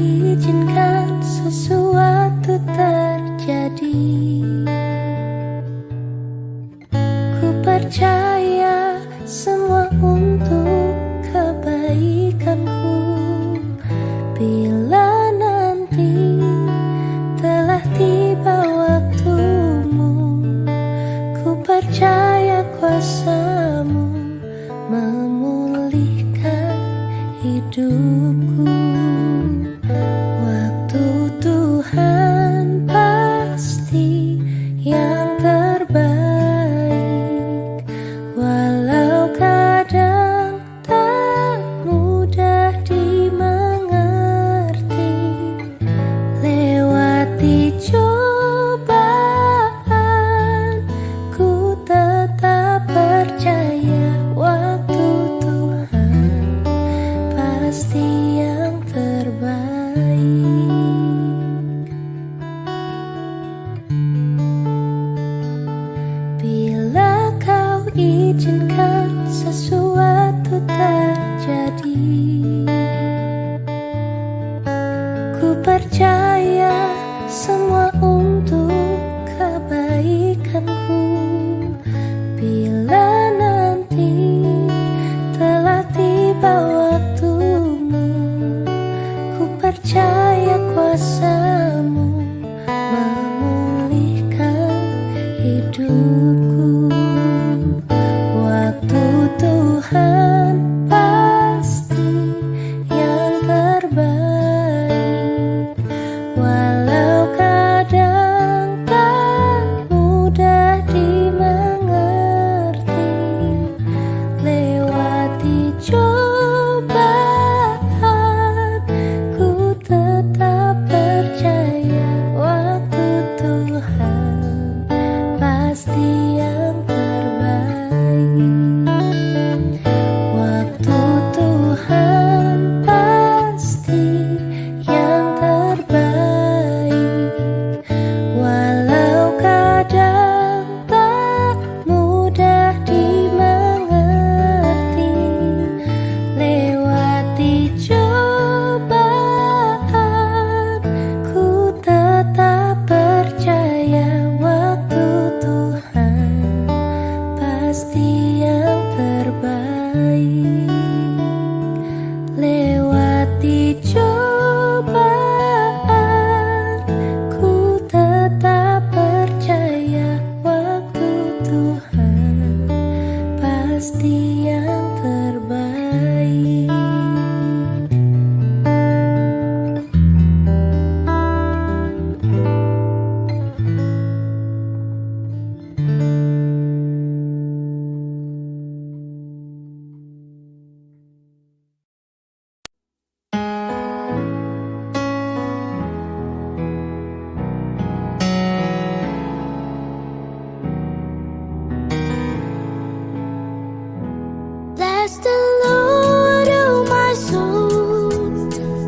izinkan sesuatu terjadi. Ku percaya semua untuk kebaikanku. Bila nanti telah tiba waktumu, ku percaya kuasamu memulihkan hidupku. Waktu Tuhan pasti yang terbaik, walau kadang tak mudah dimengerti. Lewati cobaan, ku tetap percaya waktu Tuhan pasti yang terbaik. Bila kau izinkan sesuatu terjadi, ku percaya semua untuk kebaikanku. Bila nanti telah tiba waktumu, ku percaya kuasamu memulihkan hidupku. Waktu Tuhan pasti yang terbaik, walau kadang tak mudah dimengerti. Lewati cobaan, ku tetap percaya waktu Tuhan pasti yang terbaik. Waktu Tuhan pasti yang terbaik, walau kadang tak mudah dimengerti. Lewati cobaan, ku tetap percaya waktu Tuhan pasti yang terbaik. Lewati cobaan, ku tetap percaya waktu Tuhan pasti yang terbaik. Bless the Lord, oh my soul,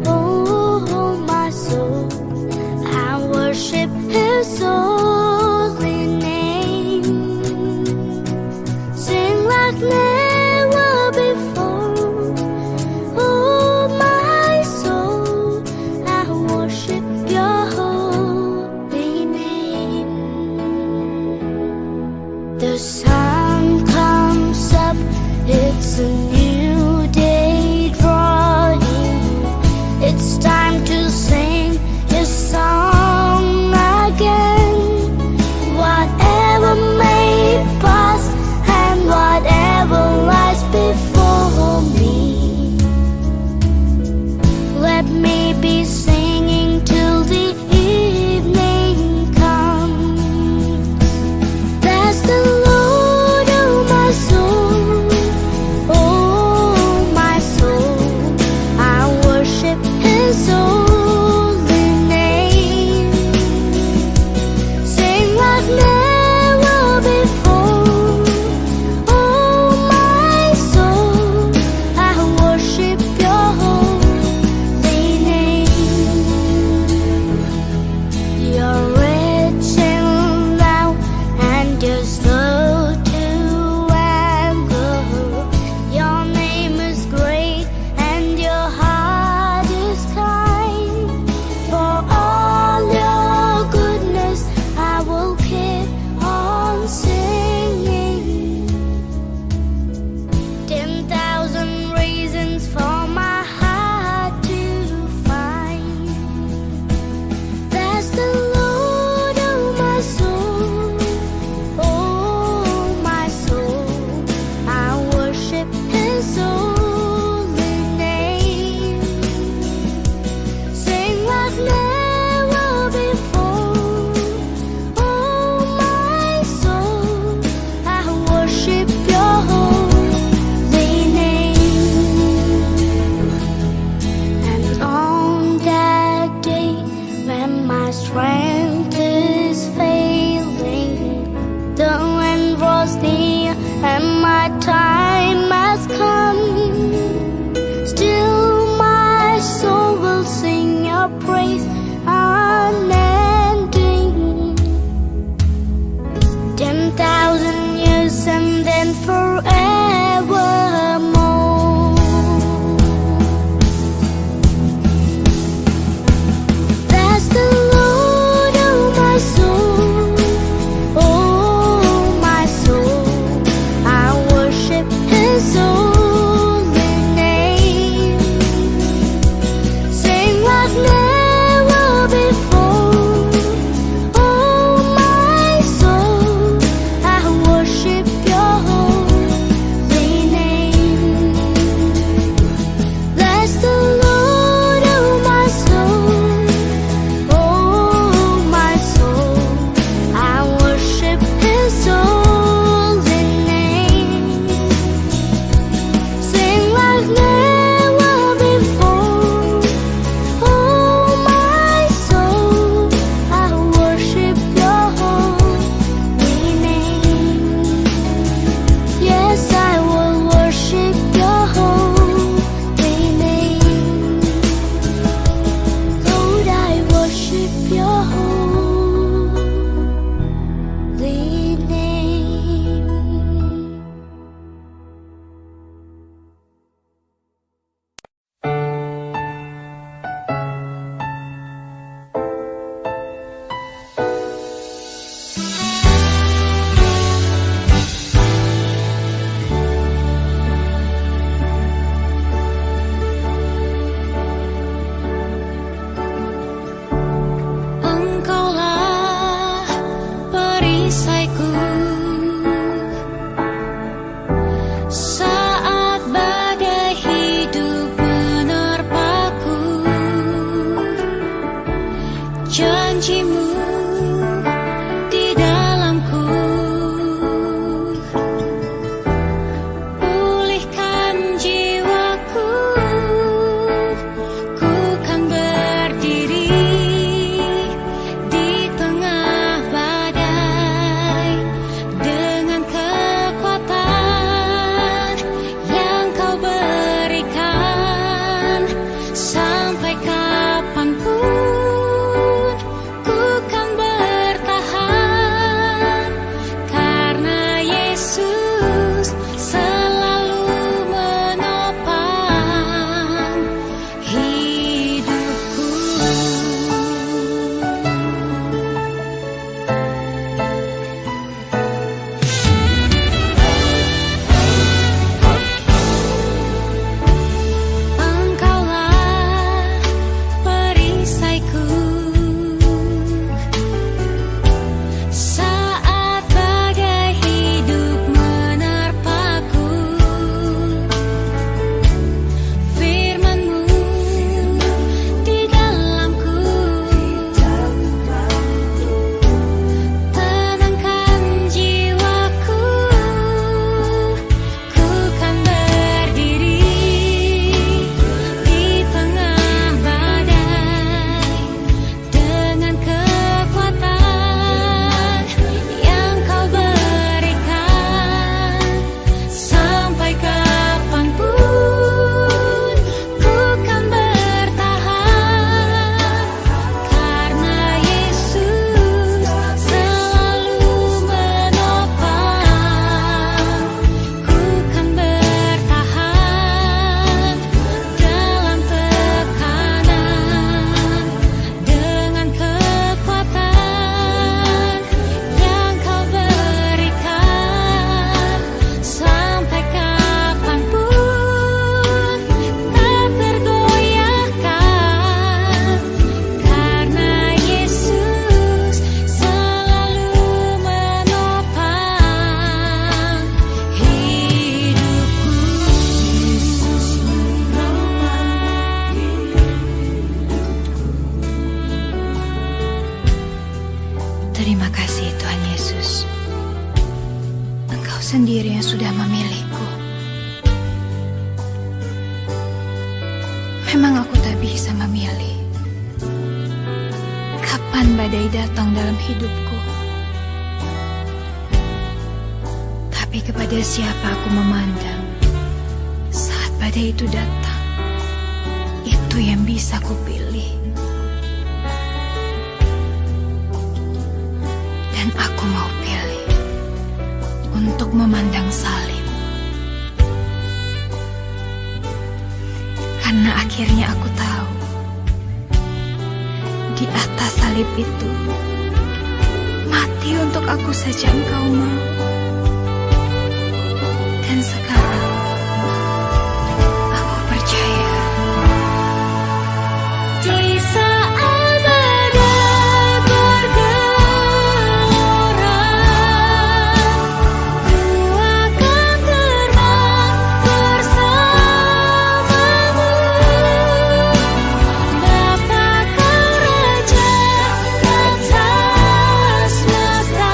oh my soul, I worship His holy name. Sing like never before, oh my soul, I worship Your holy name. The sun comes up, it's a new day drawing. It's time to sing His song again. Whatever may pass and whatever lies before me, let me be singing till the evening comes. Bless the Lord, oh my soul, oh Memang aku tak bisa memilih kapan badai datang dalam hidupku. Tapi kepada siapa aku memandang saat badai itu datang, itu yang bisa kupilih. Dan aku mau pilih untuk memandang salib. Karena akhirnya aku tahu di atas salib itu mati untuk aku saja engkau mau. Dan sekarang aku percaya Di saat badai bergelora, ku akan terbang bersamamu. Bapa kau Raja atas semesta,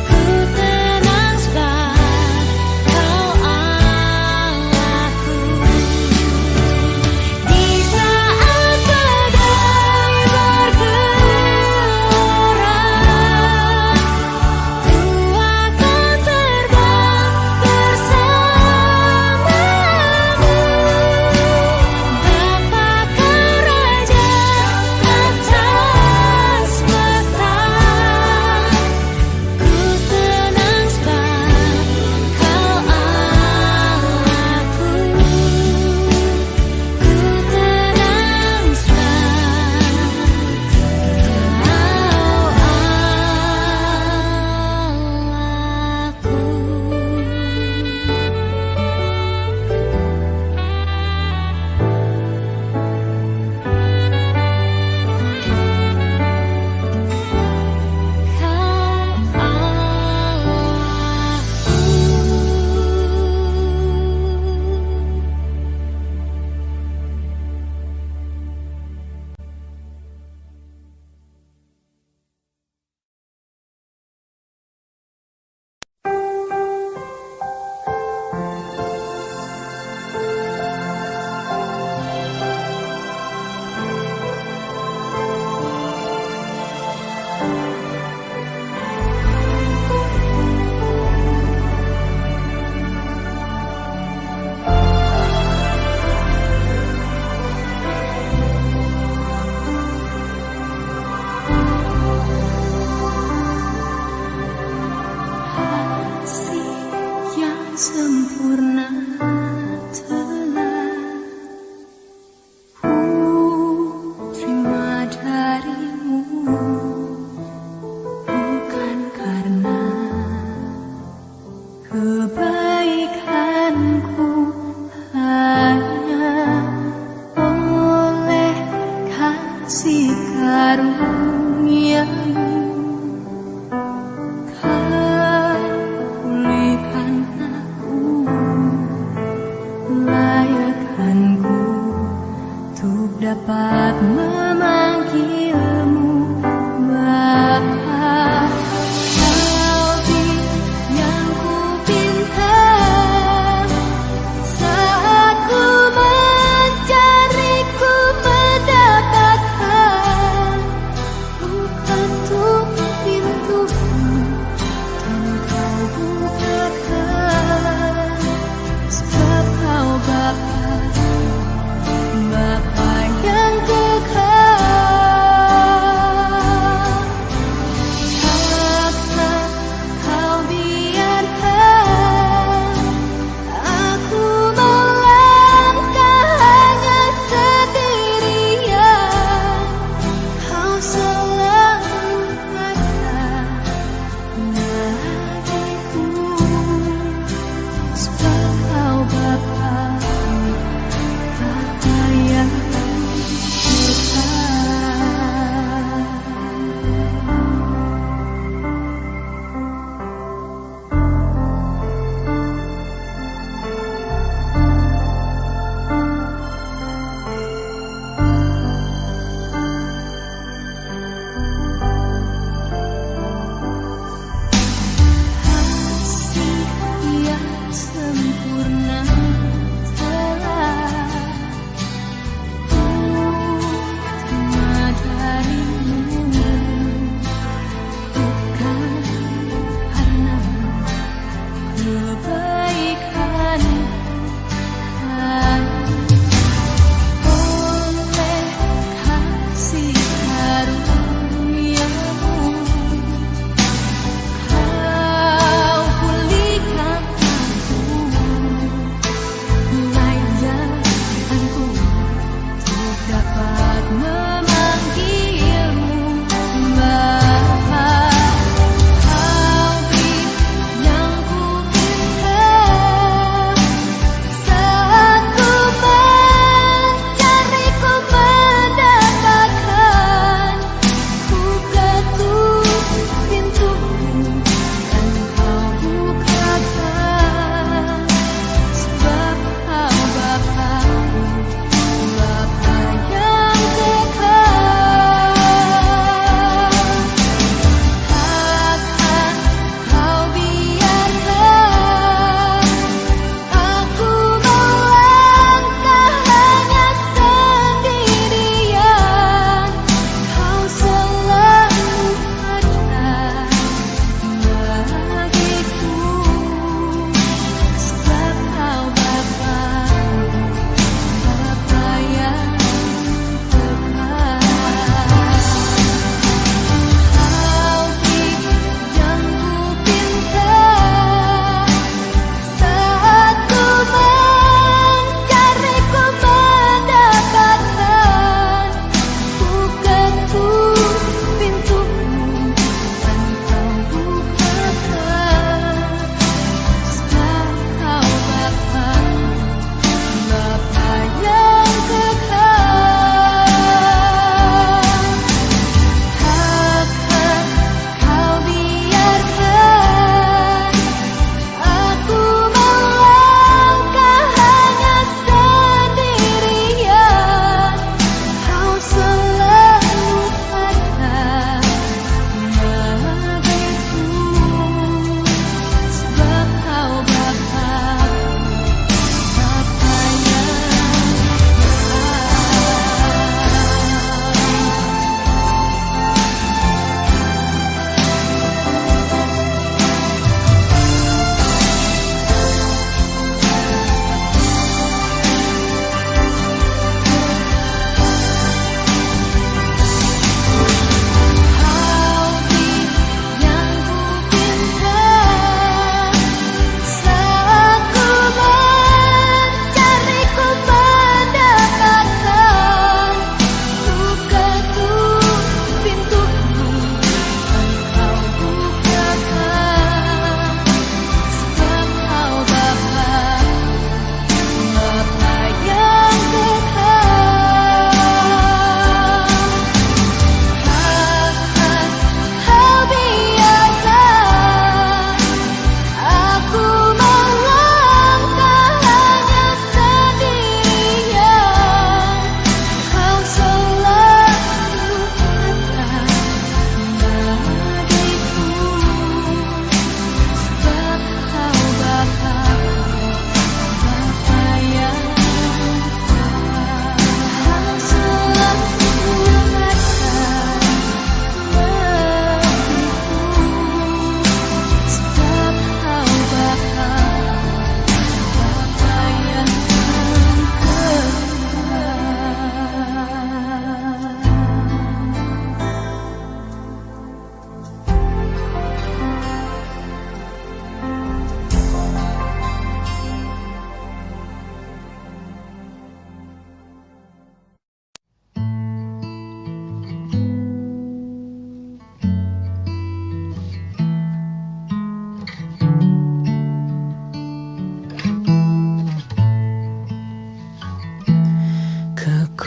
ku tenang sebab kau Allahku. Di saat badai bergelora, ku akan terbang bersamamu. Bapa kau Raja atas semesta, ku tenang sebab kau Allahku. Ku tenang kasih yang sempurna telah ku terima darimu, bukan karena kebaikanku, hanya oleh kasih karunia-Mu. Pulihkan aku, layakkanku untuk dapat memanggilmu Bapa. Kau yang ku pinta saat ku mencari, ku mendapatkan. Bukan untuk pintuku Kau bukakan, sebab Kau Bapa, Bapa yang kekal.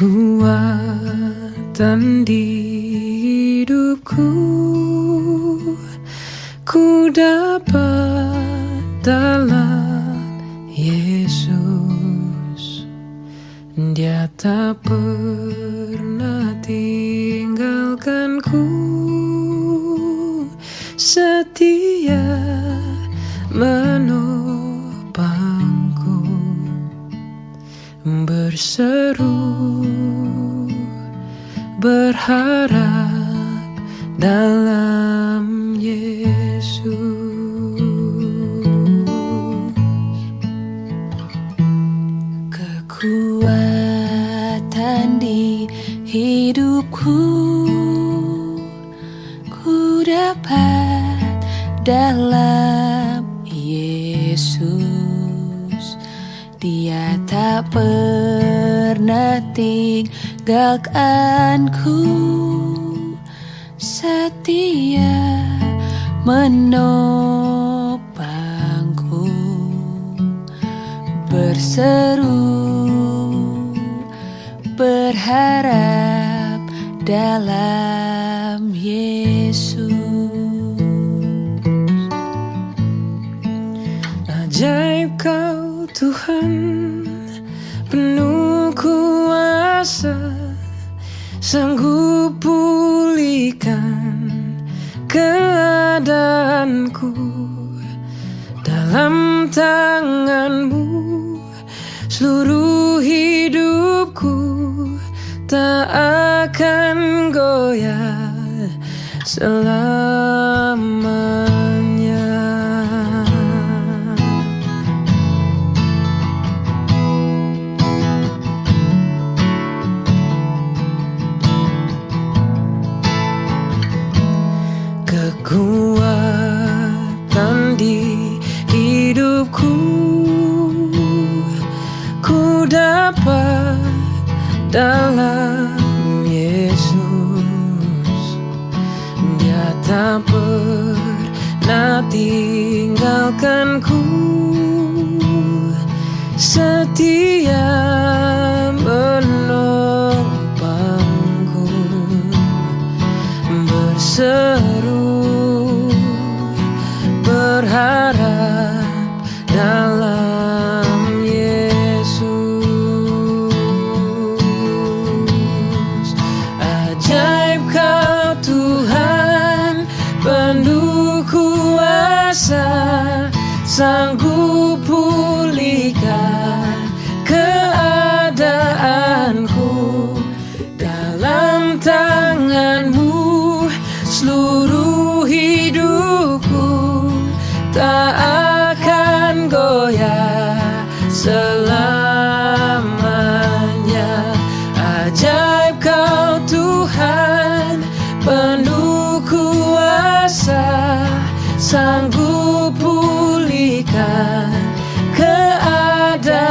Kekuatan di hidupku ku dapat dalam Yesus. Dia tak pernah tinggalkanku, setia menopangku, berseru berharap dalam Yesus. Kekuatan di hidupku ku dapat dalam Yesus. Dia tak pernah tinggalkanku, setia menopangku, berseru berharap dalam Yesus. Ajaib Kau Tuhan, penuh kuasa, sanggup pulihkan keadaanku. Dalam tangan-Mu seluruh hidupku tak akan goyah selamanya. Kekuatan di hidupku ku dapat dalam Yesus. Dia tak pernah tinggalkanku, setia menopangku, berseru berharap dalam Yesus. Ajaib Kau Tuhan, penuh kuasa, sanggup pulihkan keadaanku. Dalam tangan-Mu seluruh hidupku tak akan goyah selamanya. Ajaib Kau Tuhan, penuh kuasa, sanggup pulihkan keadaanku.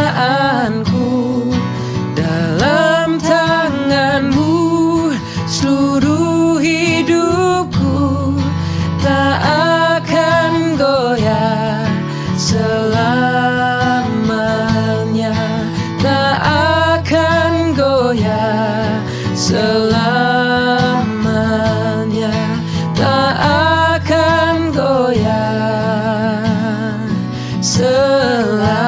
Dalam tangan-Mu seluruh hidupku tak akan goyah selamanya, tak akan goyah selamanya, tak akan goyah selamanya.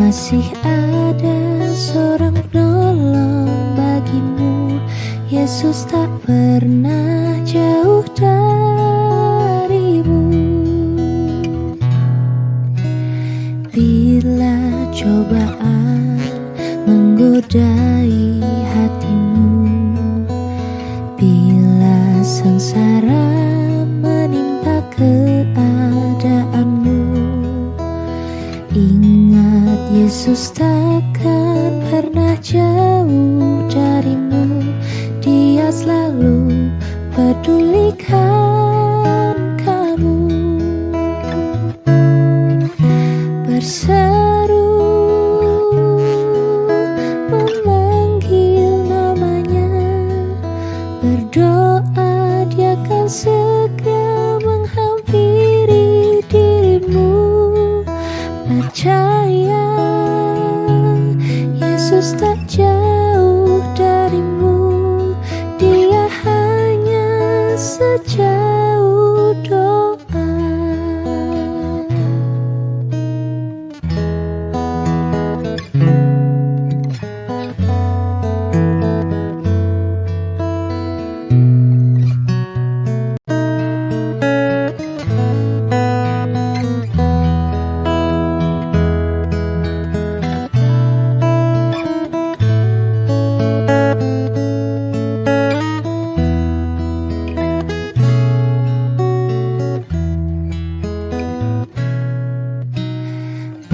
Masih ada seorang penolong bagimu. Yesus tak pernah jauh darimu. menggodai hatimu bila sengsara menimpa keadaanmu. Ingat, Yesus takkan pernah jauh darimu. Dia selalu pedulikan kamu. Berseru memanggil namanya, berdoa dia akan segera menghampiri dirimu. Percaya, Yesus tak jauh darimu. Dia hanya sejauh doa.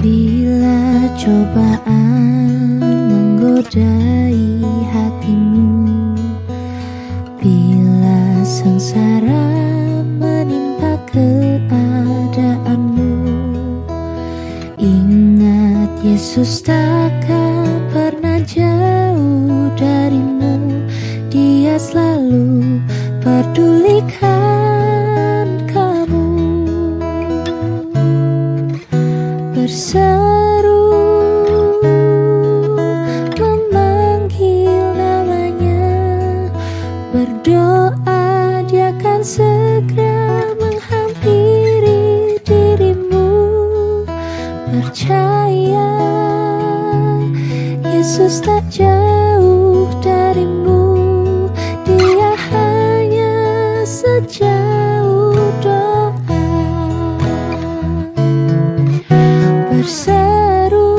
Bila cobaan menggodai hatimu, bila sengsara menimpa keadaanmu, ingat, Yesus takkan pernah jauh darimu. Dia selalu pedulikan kamu. Berseru memanggil namanya, berdoa dia akan segera menghampiri dirimu. Percaya, Yesus tak jauh darimu. Dia hanya sejauh doa. Berseru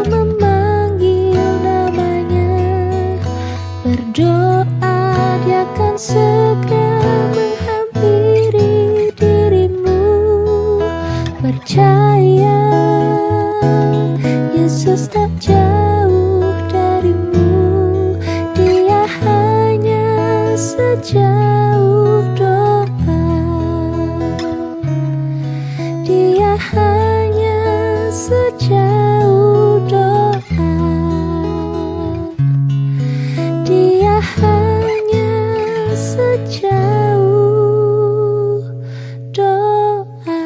memanggil namanya, berdoa dia akan segera menghampiri dirimu. Percaya, Yesus tak jauh darimu. Dia hanya sejauh doa. Dia hanya sejauh doa. Dia hanya sejauh doa.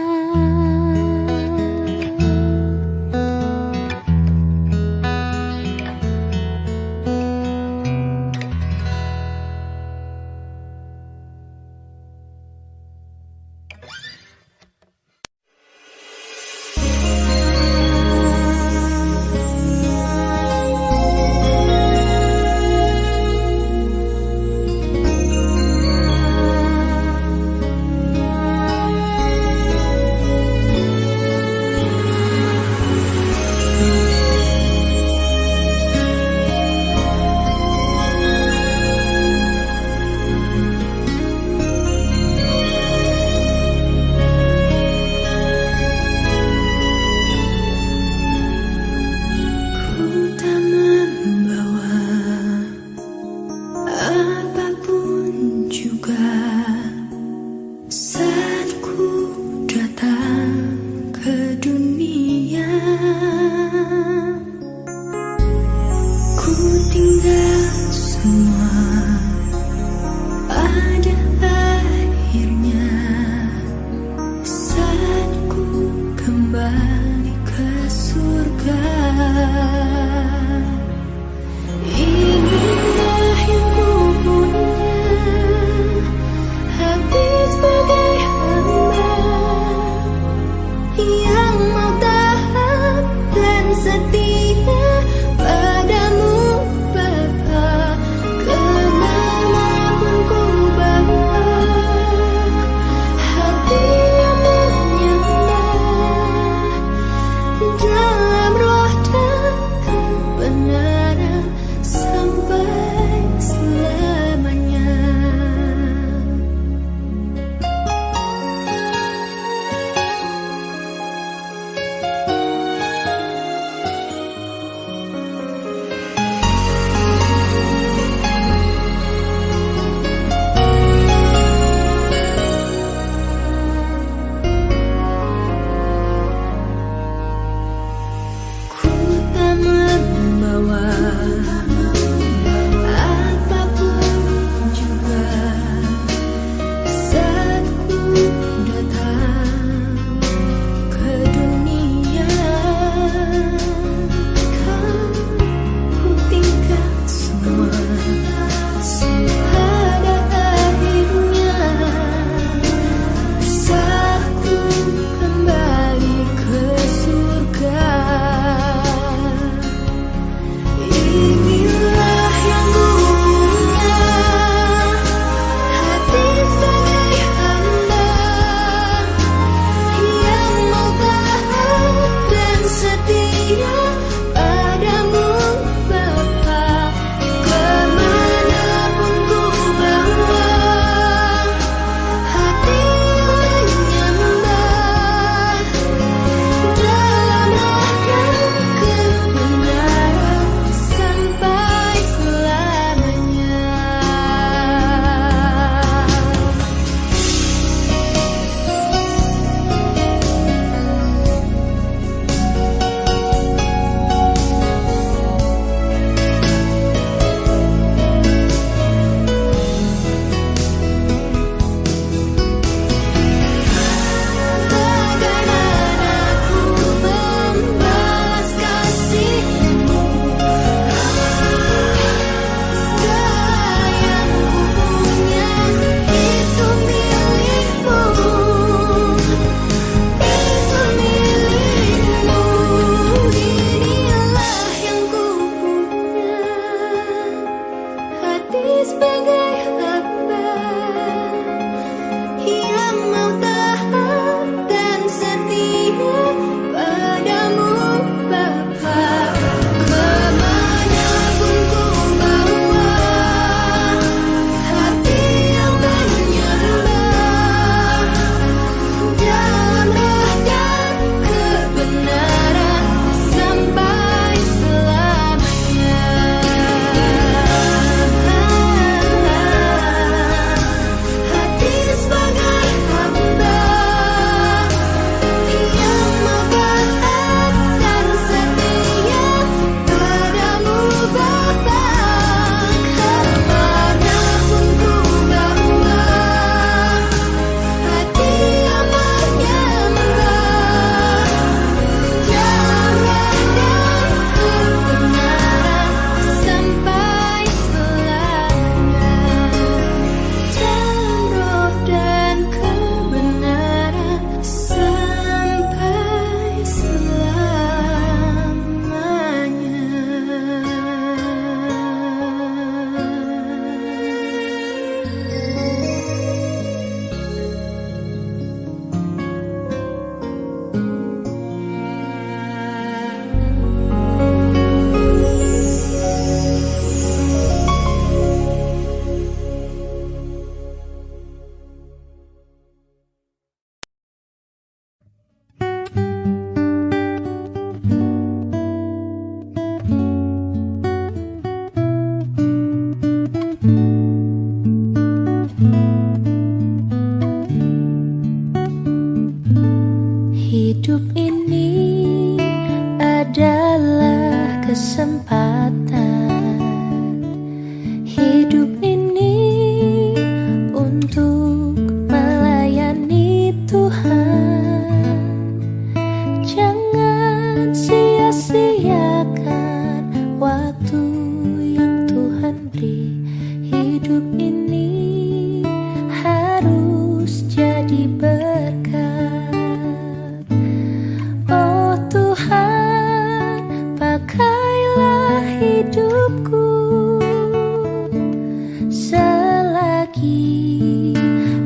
lagi,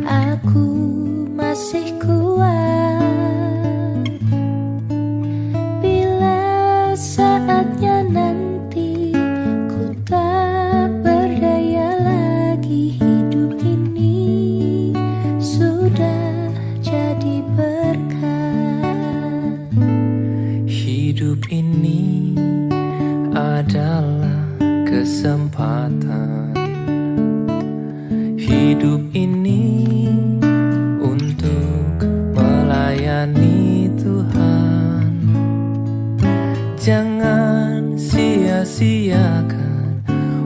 aku masih kuat. Bila saatnya nanti ku tak berdaya lagi, hidup ini sudah jadi berkah. Hidup ini adalah kesempatan. Hidup ini untuk melayani Tuhan. Jangan sia-siakan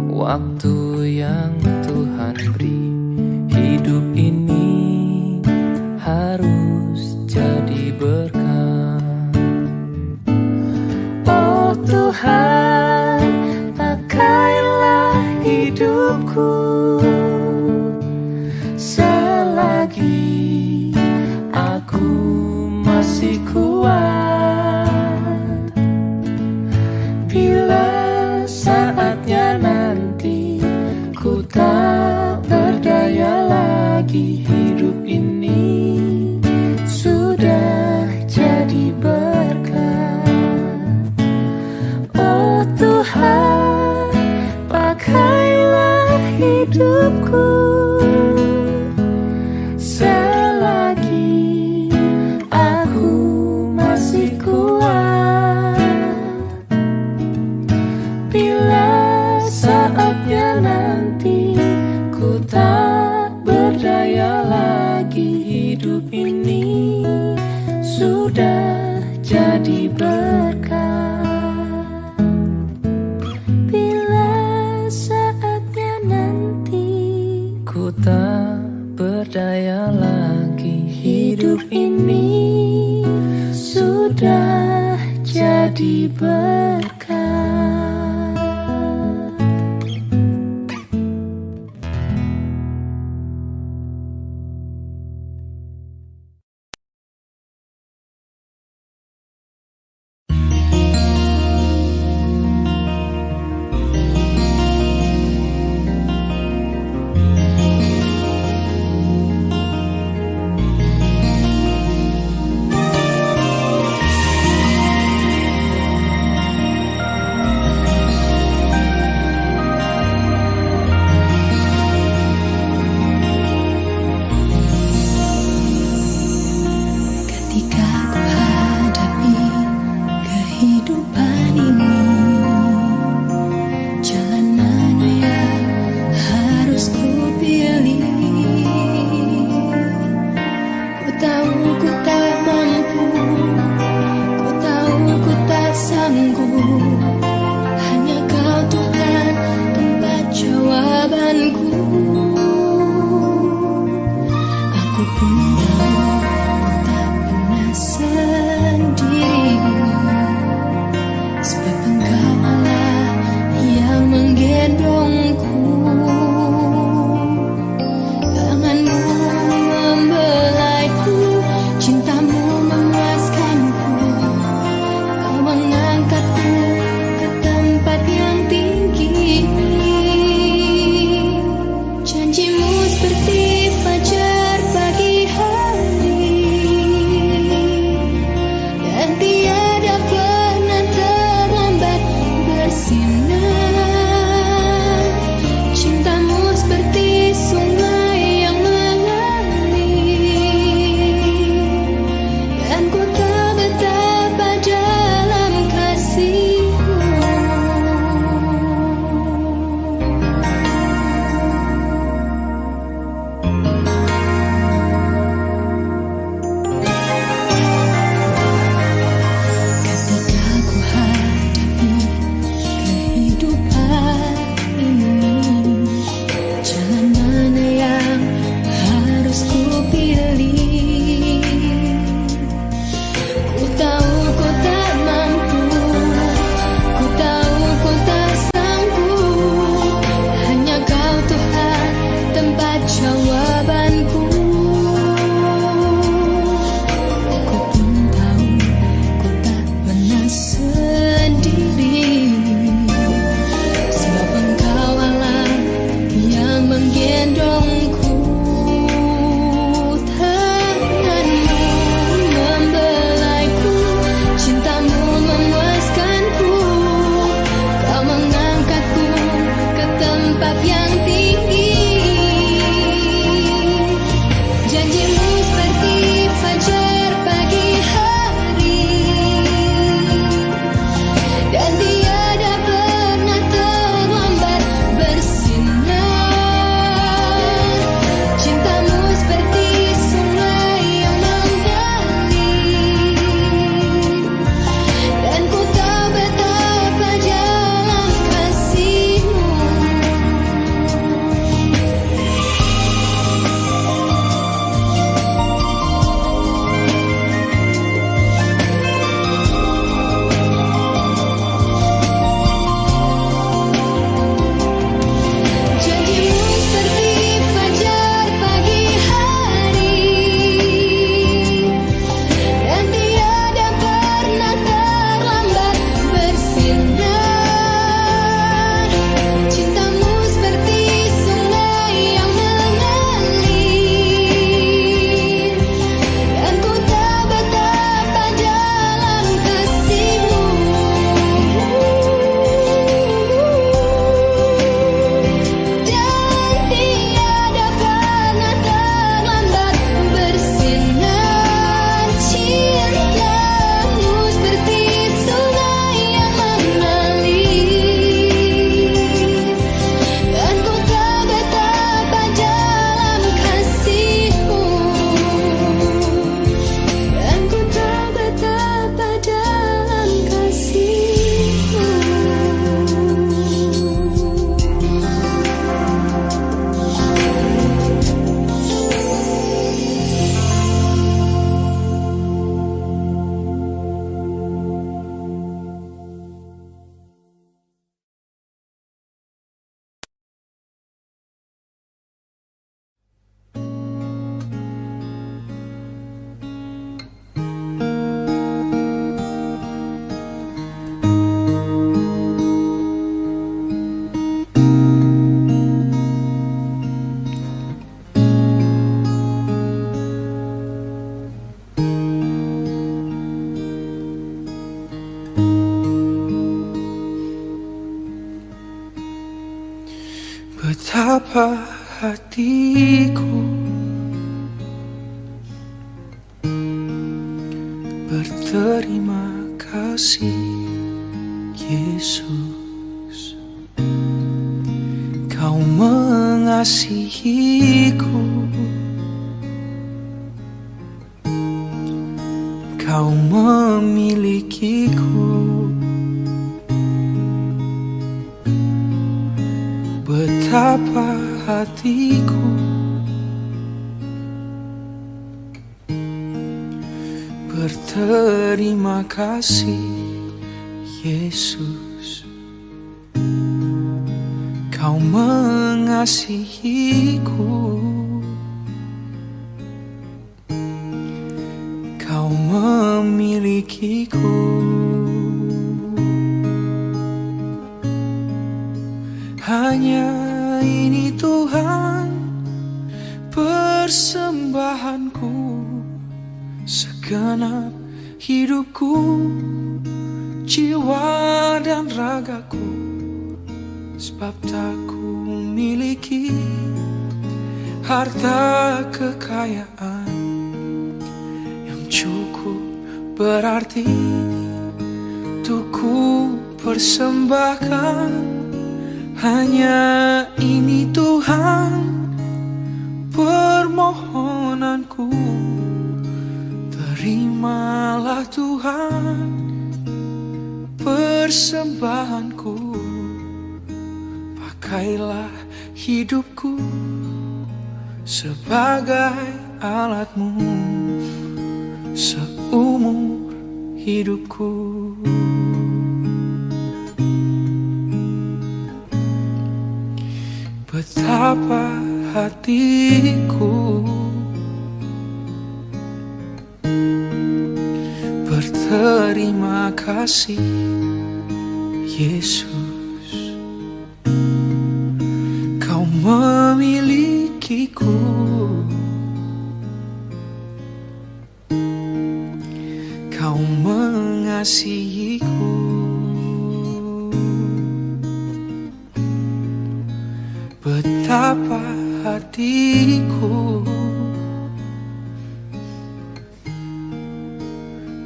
waktu yang Tuhan beri. Hidup ini harus jadi berkah. Oh Tuhan, pakailah hidupku selagi aku masih kuat. Bila saatnya nanti ku tak berdaya lagi, hidup ini sudah jadi berkah. Oh Tuhan, pakailah hidupku selagi aku masih kuat. Bila saatnya nanti ku tak berdaya lagi, hidup ini sudah jadi berkah. Bila saatnya nanti ku tak berdaya lagi, hidup ini sudah jadi berkah. Ketika ku hadapi kehidupan ini, jalan mana yang harus ku pilih? Ku tahu ku tak mampu, ku tahu ku tak sanggup. Hanya Kau Tuhan tempat jawabanku. Aku pun tahu sendiri, sebab Engkau Allah yang menggendongku. Tanganmu membelaiku, cintamu memuaskanku. Kau mengangkatku ke tempat yang tinggi. Janjimu seperti fajar pagi hari, dan tiada pernah terlambat bersinar. Cintamu seperti sungai yang mengalir, dan ku tak betapa dalam kasih-Mu. Ketika ku hadapi kehidupan ini, jalan mana yang harus ku pilih? Ku tahu ku tak mampu, ku tahu ku tak sanggup. Hanya Kau Tuhan tempat jawabanku. Aku pun tahu ku tak pernah sendiri, sebab Engkau Allah yang menggendongku. Betapa hatiku berterima kasih, Yesus. Kau mengasihiku, Kau memilikiku. Betapa hatiku berterima kasih, Yesus. Kau mengasihiku, Kau memilikiku. Hanya ini Tuhan persembahanku, segenap hidupku, jiwa dan ragaku. Sebab tak ku miliki harta kekayaan yang cukup berarti untuk ku persembahkan. Hanya ini Tuhan permohonanku. Terimalah Tuhan persembahanku. Pakailah hidupku sebagai alat-Mu seumur hidupku. Betapa hatiku berterima kasih, Yesus. Kau memilikiku, Kau mengasihiku. Betapa hatiku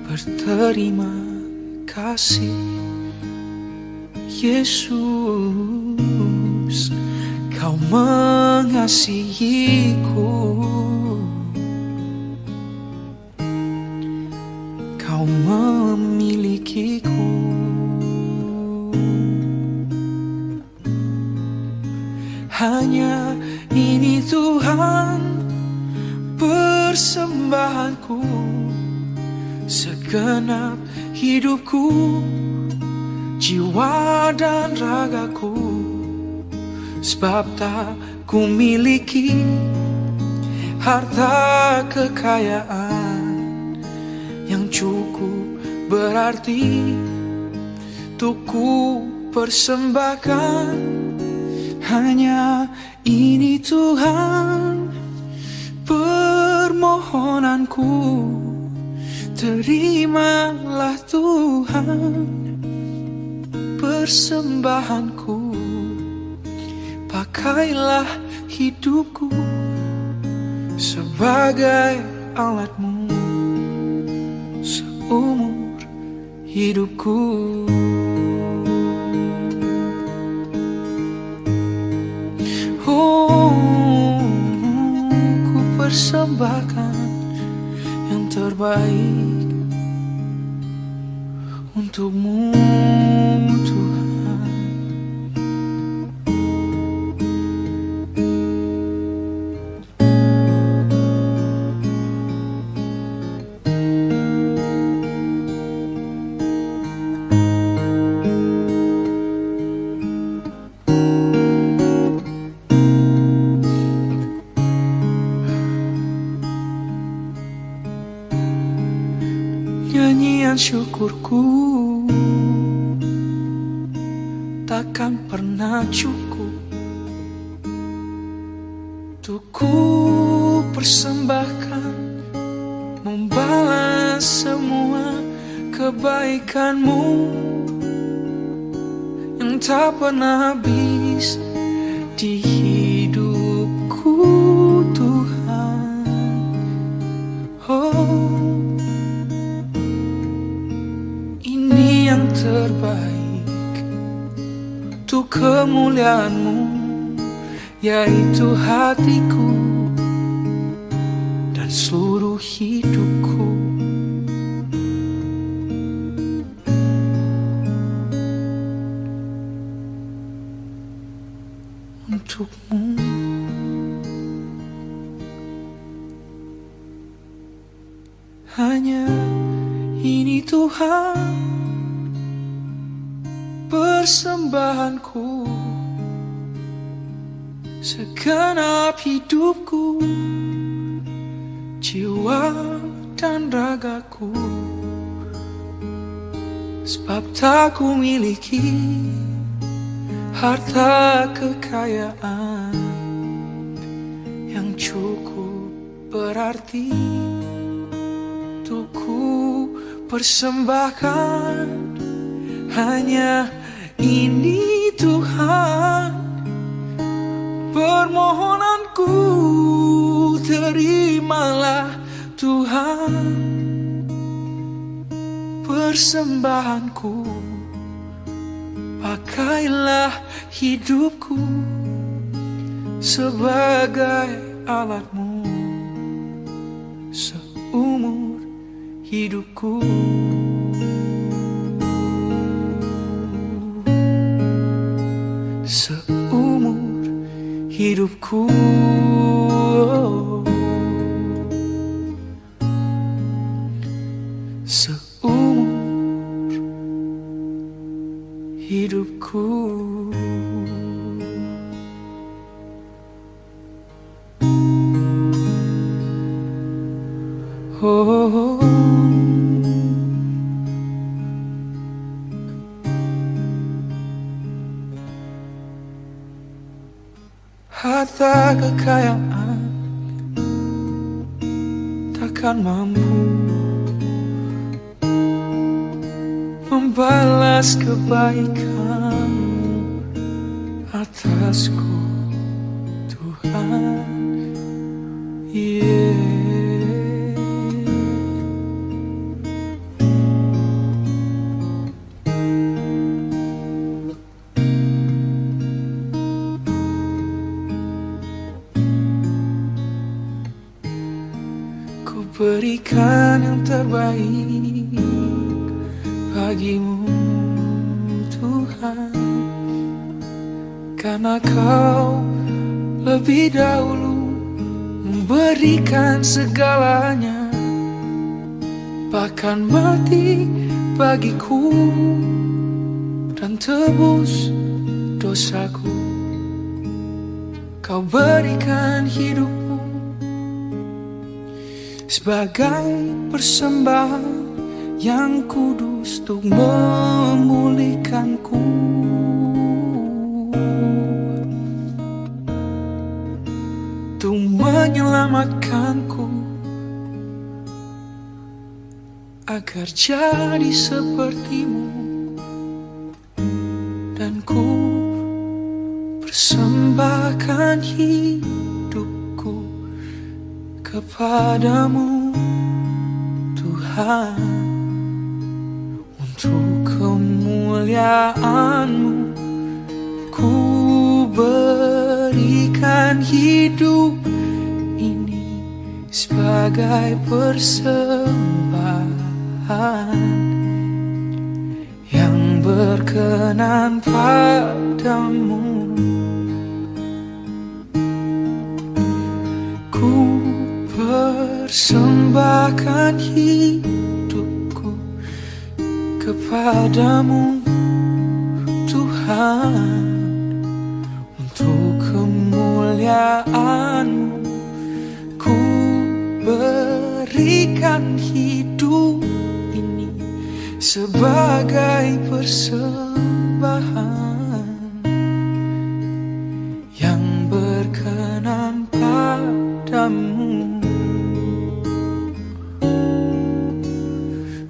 berterima kasih, Yesus. Kau mengasihiku, Kau memilikiku. Hanya ini Tuhan persembahanku, segenap hidupku, jiwa dan ragaku. Sebab tak ku miliki harta kekayaan yang cukup berarti untuk ku persembahkan. Hanya ini Tuhan permohonanku. Terimalah Tuhan persembahanku. Pakailah hidupku sebagai alat-Mu seumur hidupku. Ku persembahkan yang terbaik untuk-Mu, Tuhan. Nyanyian syukurku takkan pernah cukup untuk ku persembahkan, membalas semua kebaikan-Mu yang tak pernah habis di untukku Tuhan. Oh, ini yang terbaik untuk kemuliaan-Mu, yaitu hatiku dan seluruh hidupku. Untukmu. Hanya ini Tuhan persembahanku, segenap hidupku, jiwa dan ragaku. Sebab tak ku miliki harta kekayaan yang cukup berarti untuk ku persembahkan. Hanya ini Tuhan permohonanku, terimalah Tuhan persembahanku. Pakailah hidupku sebagai alat-Mu seumur hidupku. Seumur hidupku. Seumur hidupku. Oh, harta kekayaan takkan mampu membalas kebaikan atasku, Tuhan. Yeah. Ku berikan yang terbaik bagimu, Tuhan, karena Kau lebih dahulu memberikan segalanya, bahkan mati bagiku dan tebus dosaku. Kau berikan hidupmu sebagai persembahan yang kudus untuk memulihkanku, untuk menyelamatkanku, agar jadi seperti-Mu. Dan ku persembahkan hidupku kepadamu, Tuhan, untuk kemuliaan-Mu. Ku berikan hidup ini sebagai persembahan yang berkenan padamu. Ku persembahkan hidupku kepadamu, Tuhan, untuk kemuliaan-Mu. Ku berikan hidup ini sebagai persembahan yang berkenan padamu.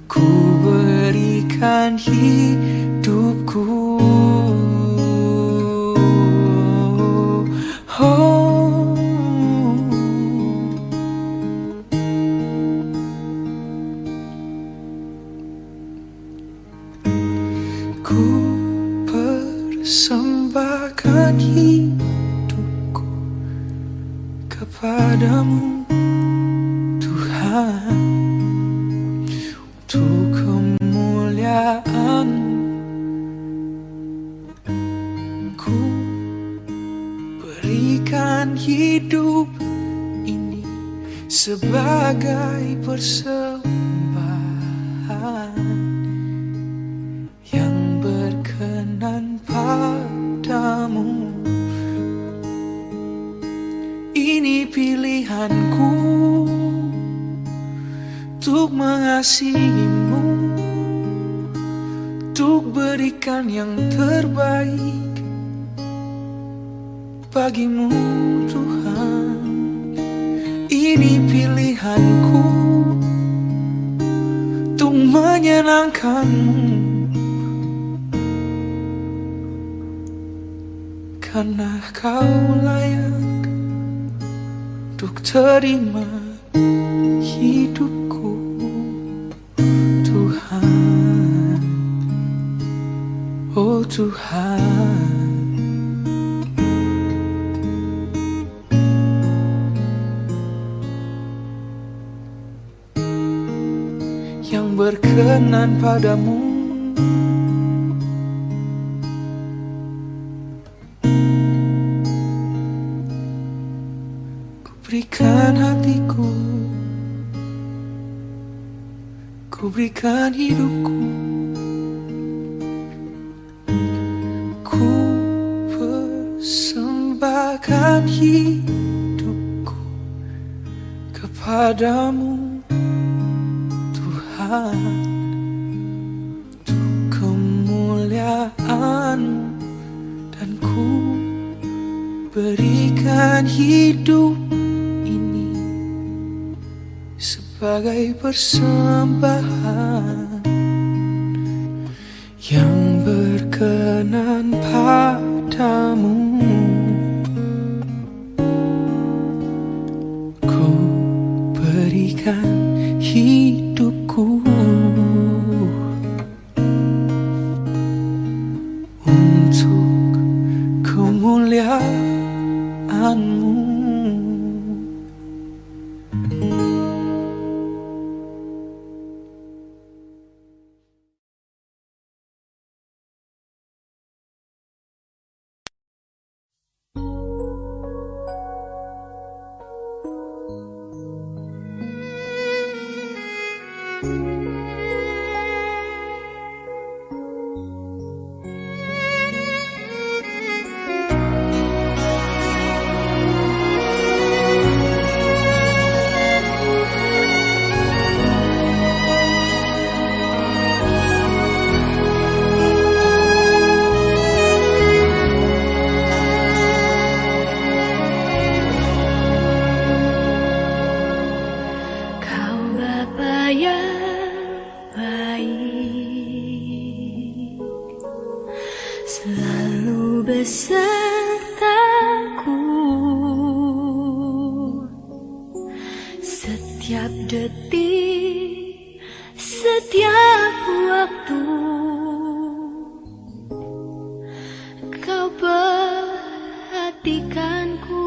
Ku berikan hidupku. Oh, kepadamu Tuhan, untuk kemuliaan ku berikan hidup ini sebagai persembahan yang berkenan padamu. Ini pilihanku untuk mengasihimu, untuk berikan yang terbaik bagimu Tuhan. Ini pilihanku untuk menyenangkanmu, karena kau layak untuk terima hidupku Tuhan, oh Tuhan. Yang berkenan padamu, ku berikan hatiku, ku berikan hidupku, ku persembahkan hidupku kepadamu untuk kemuliaan-Mu, dan ku berikan hidup ini sebagai persembahan yang berkenan padamu. Ku berikan hidupku untuk kemuliaan-Mu. Selalu besertaku, setiap detik, setiap waktu. Kau perhatikanku,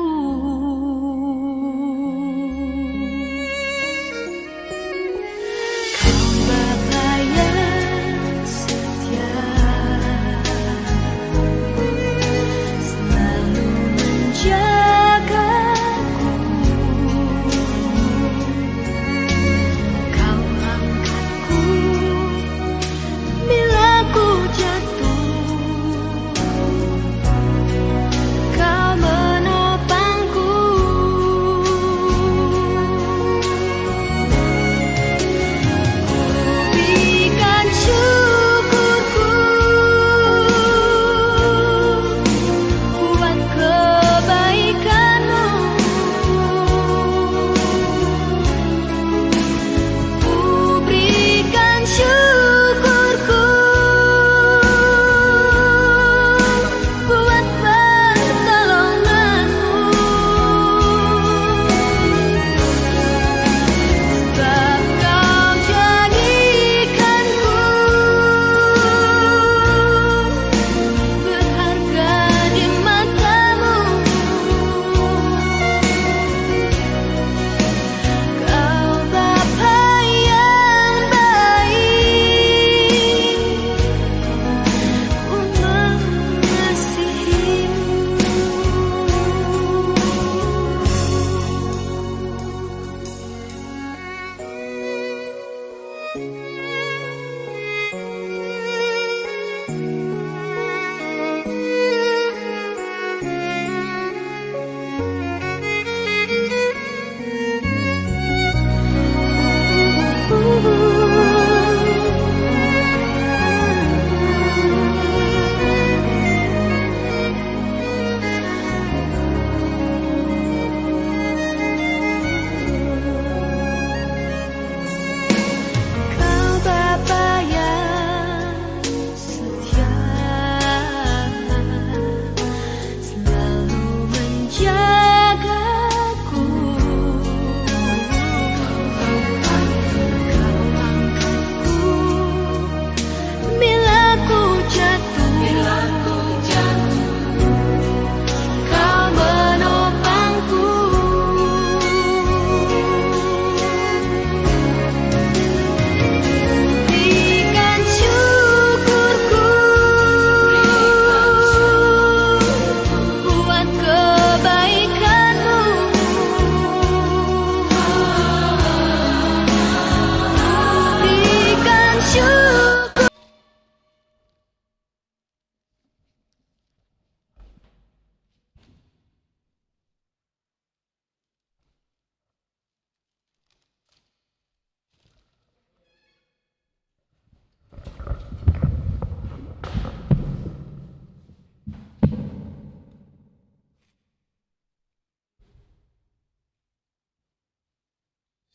kau Bapa yang setia, jagaku. Kau angkatku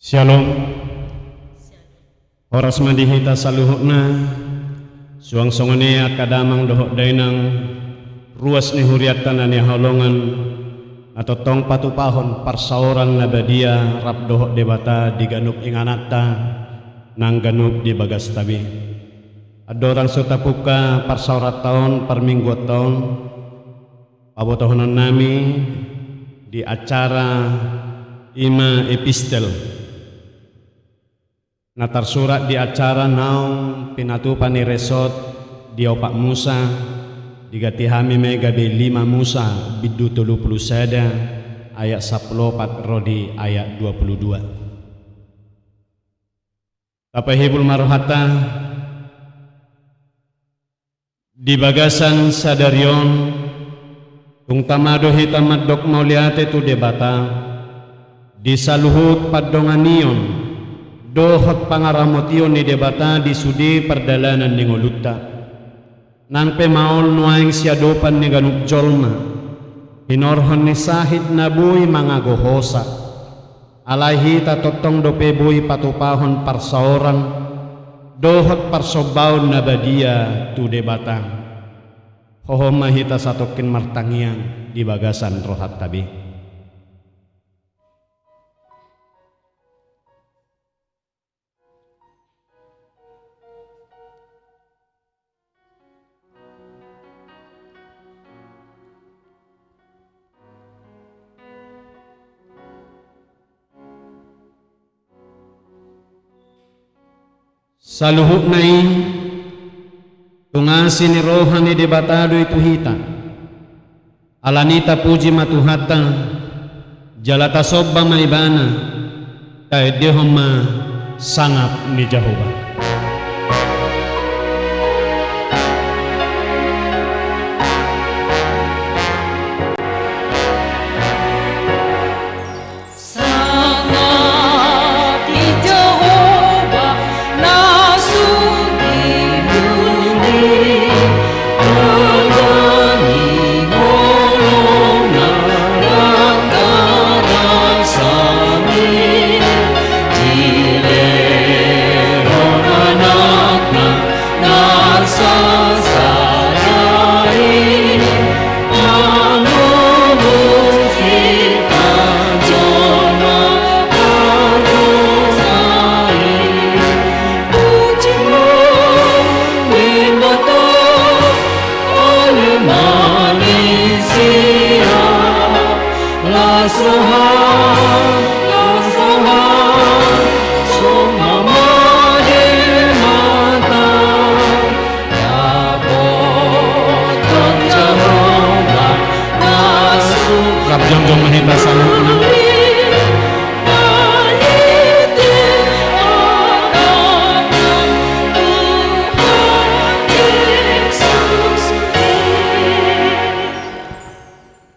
Shalom. Horas madihita saluhukna suang songone akadamang dohok dainang ruas ni huriatan ani halongan atau tong patupahon parsaoran nabadia rap dohok debata diganuk inganata nang ganuk di bagas tabi adorang sutapuka parsaurat tahun per minggu tahun abotohonon nami di acara ima epistel natar surat di acara naung pinatupan ni resort di opak Musa digati hami mega be 5 Musa bidu 30 sada ayat 14 rodi ayat 22 tapahibul maruhata di bagasan sadarion tung tamado hitamat dok mauliate tu debata di saluhut padonganion dohot pangaramotion ni debata di sudi perdalanan ni ngolutta nang pemaul nuaing siadopan ni ganuk jolma hinorhon ni sahid nabuy mga gohosa alaihi tatotong dope buy patupahon parsaoran dohot parsobaon nabadia tu debata hohom mahita satokin martangian di bagasan rohat tabi. Saluhuk nai tungasi ni rohani debatado itu hita alanita puji matuhata jalata sobba maibana taedehoma sangap ni Jehovah.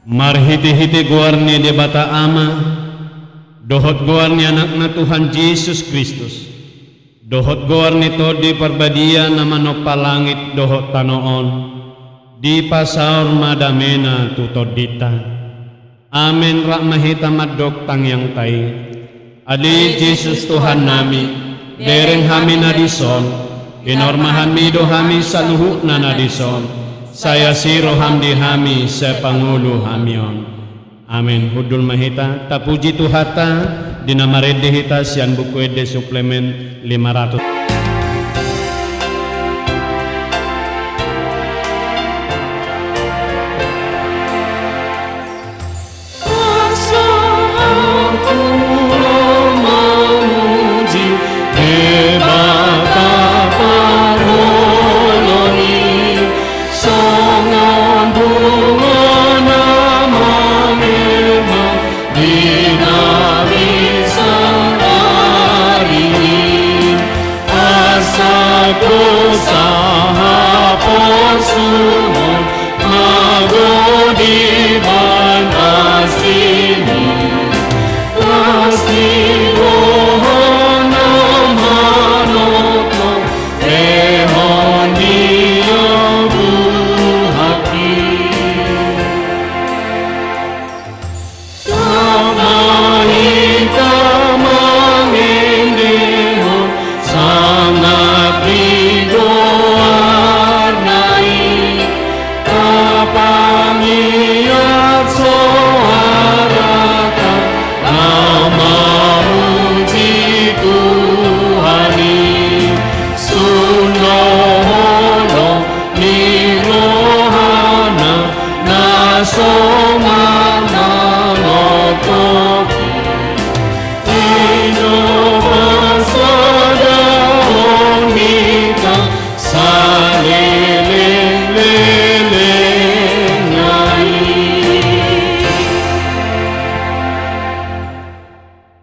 Marhiti-hiti guarni debata ama dohot guarni anakna Tuhan Yesus Kristus dohot guarni to di perbadia nama no palangit dohot tanoon di pasaur madamena tutodita amin rak mahita madok tangyang tai adi Yesus Tuhan nami dereng hami nadison inormahan mido hami saluhuk na nadison saya siro hamdi hami sepangulu hamion amin hudul mahita tapuji tuhata dinamarede hita sian buku ede suplemen 500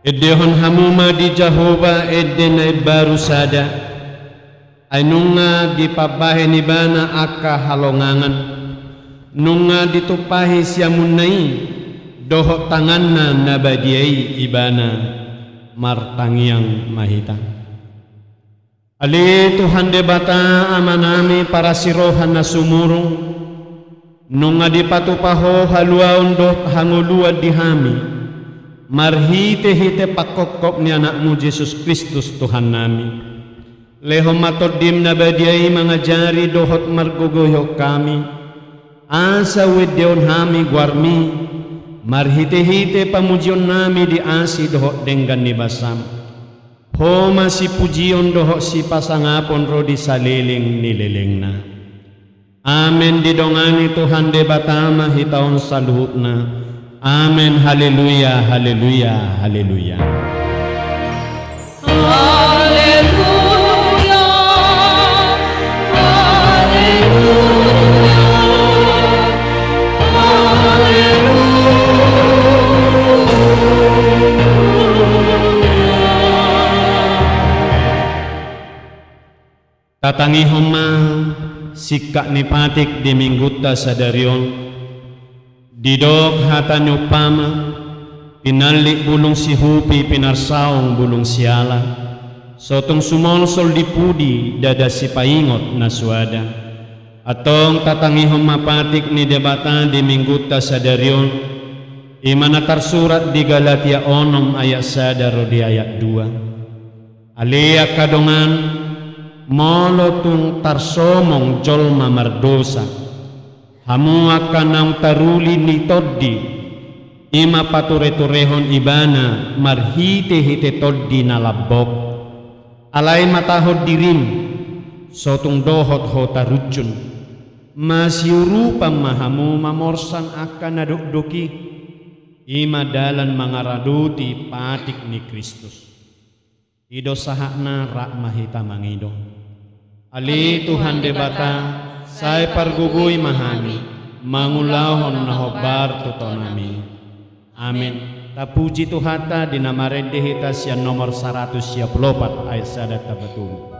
Edehon hamuma di Jehovah edena baru sada. Ainunga dipabahe ni bana aka halongangan. Nunga ditupahi siamunai dohok tanganna nabadiai ibana martangiang mahita. Ali Tuhan debata amanami para sirohan na sumurung nunga dipatupaho haluaon dot hangulua dihami marhite-hite pakokop ni anakmu Yesus Kristus Tuhan nami. Leho matodim nabadiai mangajari dohot margogoyo kami asa weddeon hami guarmi marhite-hite pamujion nami di asi dohok denggan ni basam ho masih pujion dohok si pasangapon rodi saliling nililingna. Amen didongani Tuhan debatama hitaon saluhutna. Amen haleluya haleluya haleluya. Tatangi homa sikak ni patik di mingguta sadarion didok hata nyupama pinalik bulung si hupi pinarsaong bulung siala sotong sumolsol di pudi dada si paingot na suada atong tatangi homa patik ni debata di mingguta sadarion imana tarsurat di Galatia onom ayat sadaro di ayat 2 alia kadongan molotung tarsomong jolma mardosa hamu akan nang taruli ni toddi ima pature-turehon ibana marhite-hite toddi nalabok alay matahod dirim sotung dohot ho tarucun masiurupang mahamu mamorsan akan nadukduki ima dalan mangaraduti patik ni Kristus ido sahakna rak mahita mangido. Ali Tuhan debata say pargugoy mahami mangulahon na hobar tutonami. Amin. Tapuji Tuhata dinamarende hita siya nomor 114 ayat sadat tabatul.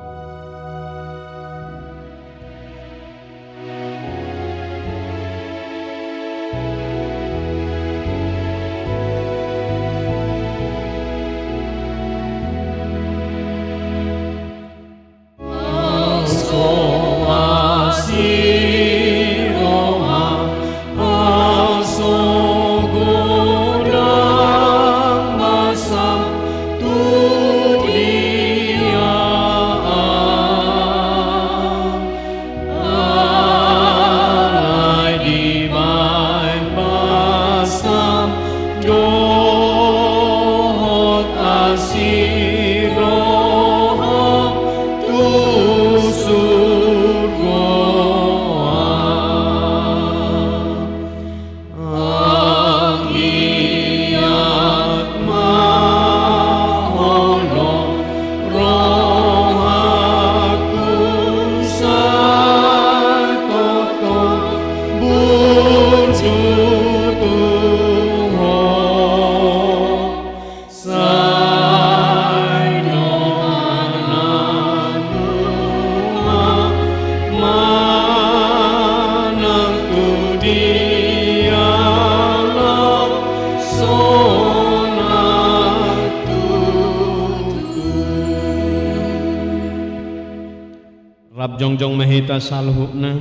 Jongjong mahita salhukna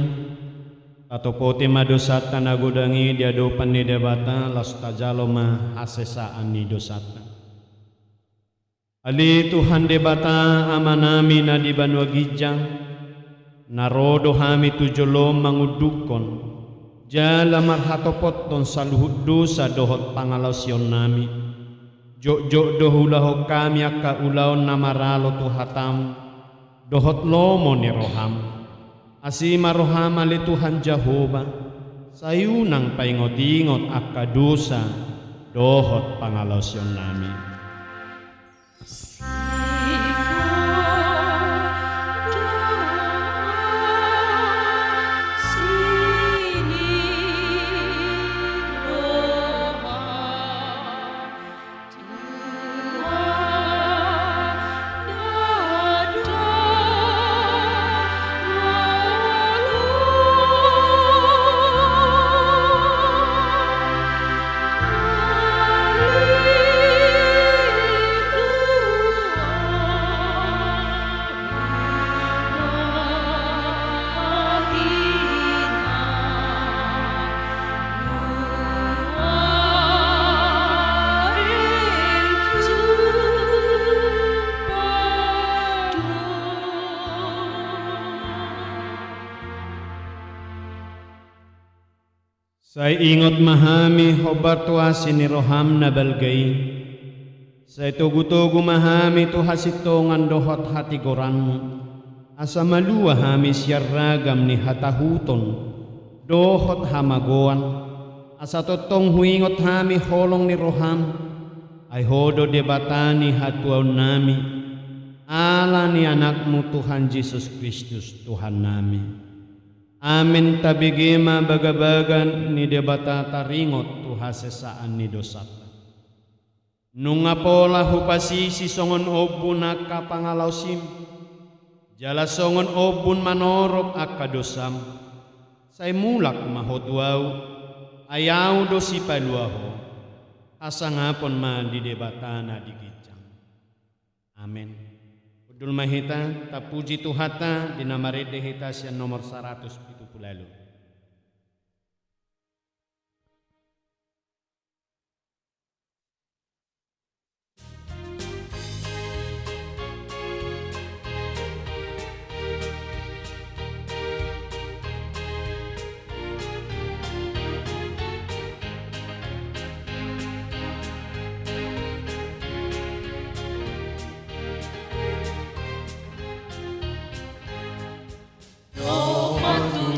atau poti madosata nagudangi diadopan ni debata lastajalo ma hasesaan ni dosata. Ali Tuhan debata amanami na di banwa gijang narodo hami tujolom mangudukon jala marhatopot ton salhut dosa dohot pangalosyon nami jok dohulaho kami akka ulaon namaralo tuhatam dohot lomo ni roham asima roham ali Tuhan Jehovah sayunang paingot-ingot akka dosa dohot pangalosyon nami. Say ingot mahami hobar tuasi ni roham na balgay. Say tugu-tugu mahami tu hasitongan dohot hati goranmu. Asa malua hami siyarragam ni hatahuton dohot hamagoan. Asa totong huingot hami holong ni roham. Ay hodo debatani hatuaw nami. Ala ni anakmu Tuhan Yesus Kristus Tuhan nami. Amin tabigima bagabagan ni debata taringot tuha sesaan ni dosata. Nunga pola hupasi si songon obun akka pangalausim. Jala songon obun manorok akka dosam. Say mulak mahotwaw ayaw dosi paluaho. Asa ngapon ma di debata na digijang. Amin. Udul mahita tapuji tuhata dinamarede hita siya nomor 170.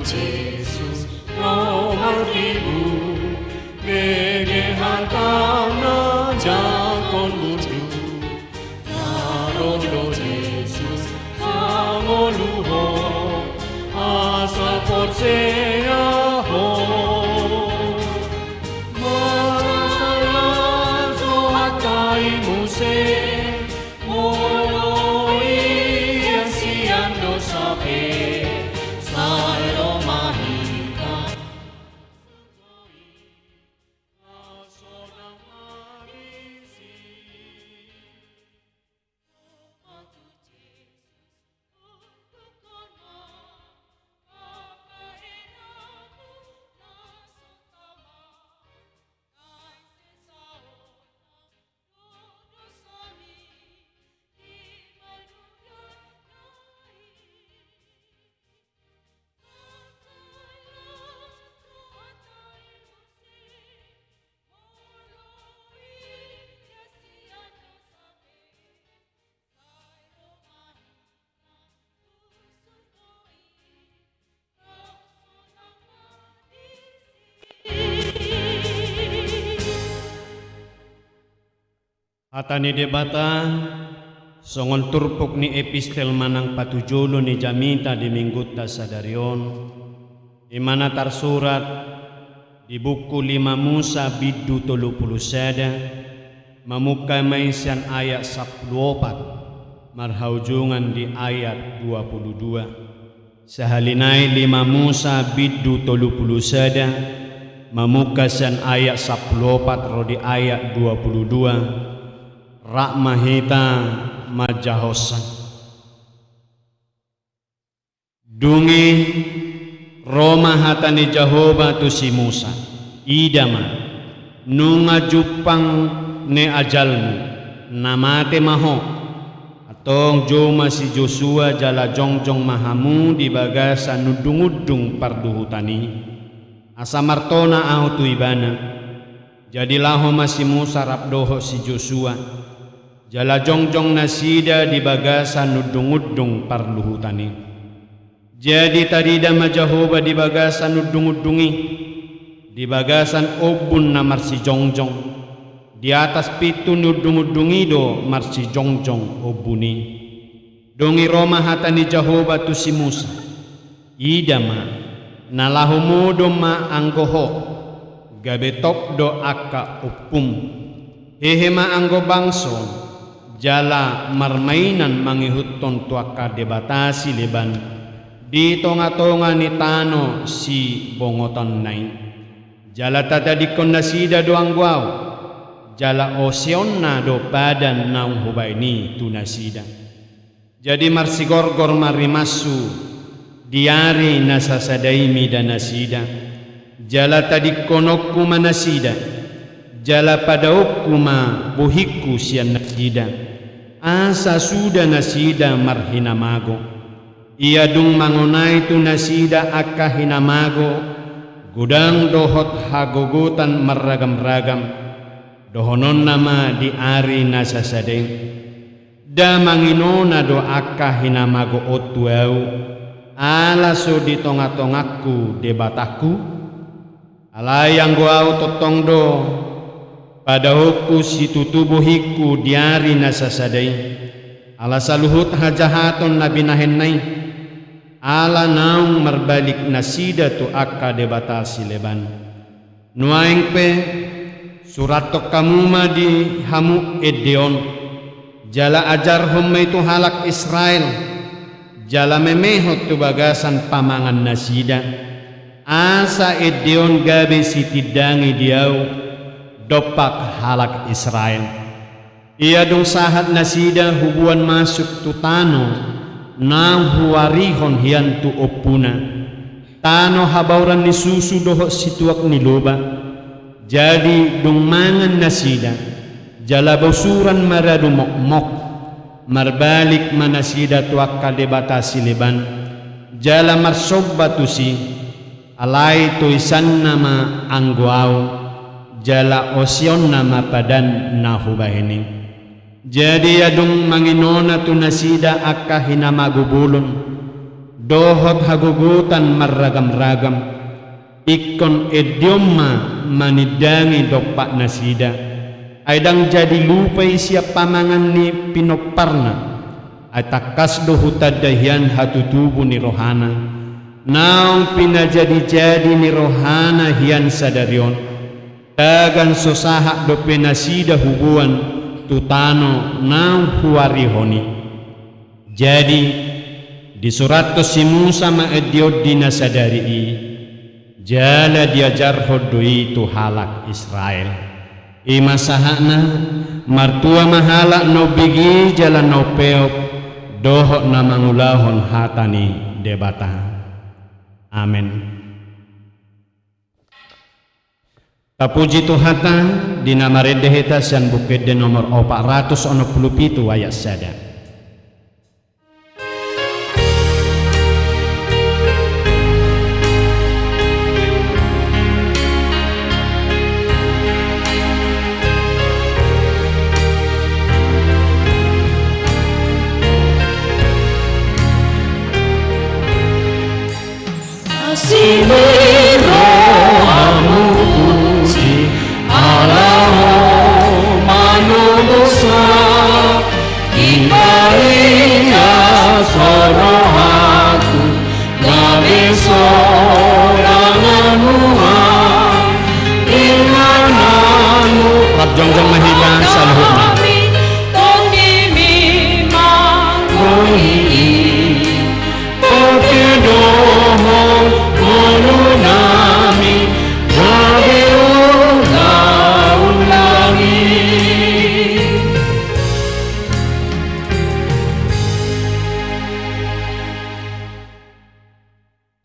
Jesus, nomor ibu, 내게 하다나 자건 무주, 나로로 Jesus, 상올루호, 아사 porseaho, 마사야소 하타이 무세, 몰로이 안시안도 사페. Atani debata songon turpuk ni epistel manang patujolo ni jamita di mingguta sadarion imana tarsurat di buku 5 Musa biddu 30 mamuka maisian ayat 14 marhaujungan di ayat 22 sahalinai 5 Musa biddu 30 mamuka sian ayat 14 rodi ayat 22 rak mahita majahosan dungi Roma hatani Jehovah tu si Musa idama nunga jupang ne ajalmu namate maho atong joma si Joshua jala jongjong mahamu di bagasa nudung-udung parduhutani asamartona ahu tu ibana jadilah masih Musa rabdoho si Joshua jala jongjong nasida di bagasa nudung-udung parluhutani. Jadi tadi dama Jehovah di bagasa nudung-udungi di bagasan obun na marsi jongjong di atas pitu nudung-udungi do marsi jongjong obuni dongi Roma hatani Jehovah tu si Musa idama nalahu mudoma anggoho gabetok do akka upum hehema anggo bangso jala marmainan mangihutton tuaka debatasi leban di tonga-tonga ni tano si bongoton nai jala tadadikon nasida doang guau jala osion na do padan naung hubaini tu nasida jadi marsigorgor marimasu diari nasasadaimi dan nasida jala tadikonokku manasida jala padaukuma buhiku sian nasida asa sudah nasida marhinamago ia dung mangonai tu nasida akka hinamago gudang dohot hagugutan meragam-ragam, dohonon nama di ari nasasadeng, da manginona do akka hinamago otuau, ala so di tonga-tongaku debataku, ala yang guau totong do, pada huku si tutubuhiku di ari nasasadeng, ala saluhut hajahaton nabi nahenai, ala naung merbalik nasida tu akka debata sileban. Nuaing pe surat tok kamuma di hamu edeon, jala ajar hom itu halak Israel, jala memehot tu bagasan pamangan nasida, asa edeon gabe si tidangi diau, dopak halak Israel. Ia dong sahat nasida hubuan masuk tu tano, nang huwarihon hian tu opuna, tano habauran ni susu dohok situak ni loba, jadi dong mangan nasida, jala bausuran maradu mok-mok, marbalik manasida tuak kadebata sileban, jala marsobba tusi, alai tu isan nama angguau, jala osion nama padan nahubahini. Jadi adung manginona tu nasida akka hinamagubulon, dohot hagugutan maragam-ragam, ikon idioma manidangi dopak nasida, aidang jadi lupay siap pamangan ni pinoparna, ay takas dohutad dahian hatutubo ni rohana, naong pinajadi-jadi ni rohana hian sadarion, tagan sosahak do pinasida hubuan, tutano nang huwarihoni. Jadi di surat to si Musa maediod dinasadari, jala diajar hodoi tu halak Israel. Imasahana martua mahalak no bigi jala no peok, dohok na mangulahon hatani debata. Amin. Tapuji Tuhata dina maredeheta sian bukede nomor 467 ayat sada. Jongjong mahilang sa luhod na.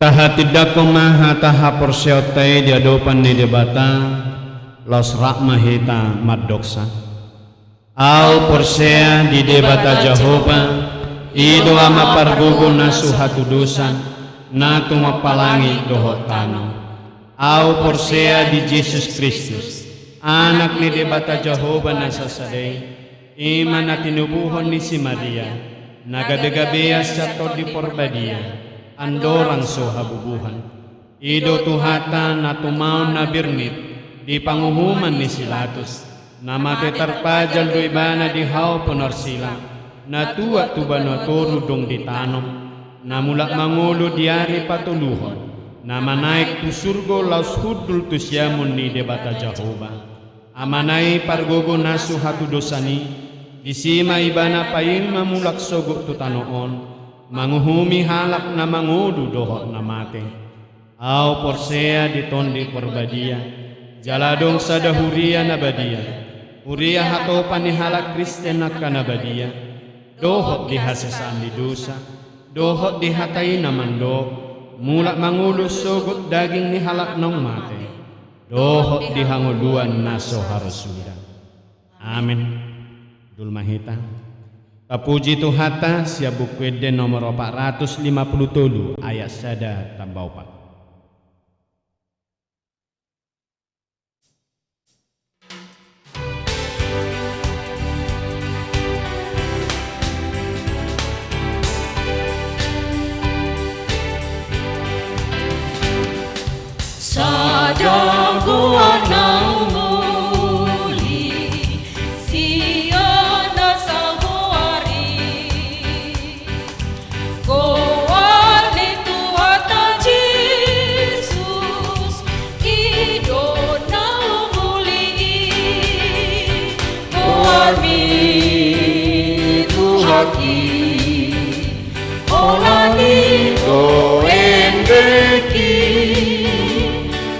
Tahatidak kumaha tahapor seotay di adopan ni debata los rahmahita madoksa au porsea di debata Jehovah ido ama pargugo na suhatu dosa na tumapalangi dohot tano au porsea di Jesus Kristus anak ni debata Jehovah na sasaday iman na tinubuhon ni si Maria nagadagabeya sa to di porbadia andorang so habubuhan ido tuhata na tumaon na birnit di panguhuman ni Silatus na matetarpajal do ibana di hao ponorsila na tuwa tubano torudong di tanom na mula mangulo diari patuluhon na manaik tu surgo laus hudul tu siamun ni debata Jehovah amanai pargogo nasu hatu dosani disima ibana paing mamulak sogok tu tanoon manguhumi halak na mangudu dohot na mate au porsea di tondi korbadia jaladong sada huria na badia huria hato panihalak Kristen na kanabadia dohot di hasasan di dosa dohot di hatay na mandok mulak mangulus sogot daging ni halak nong mate dohot di hanguluan na soharasuda. Amin. Dulmahita Tapuji Tuhata siya bukwede nomor 457 ayat sada tambau 4. haki olani doendeki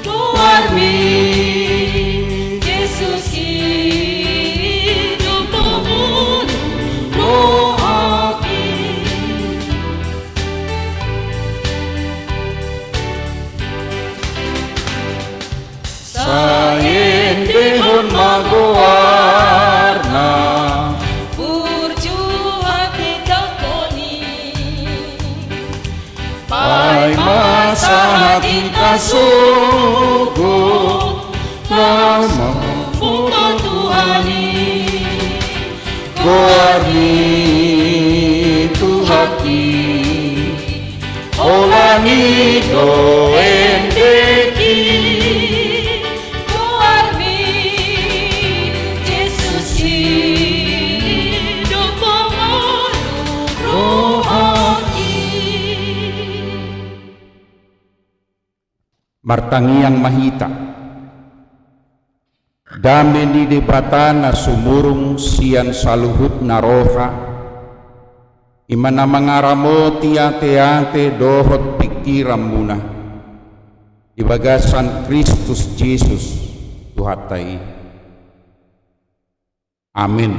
Tuarmi Yesus hidup mohon rohaki sayen dehon magoarna Berjuang tidak koni pai masa kita sungguh lama Buka Tuhani goarni tuhaki olani doendeki Tuarmi Yesus hidup mohon rohaki Martangiang mahita dame ni debata na sumurung sian saluhut na roha imana mangaramo tiate-ate dohot pikiran muna ibagasan Kristus Yesus Tuhatai. Amin.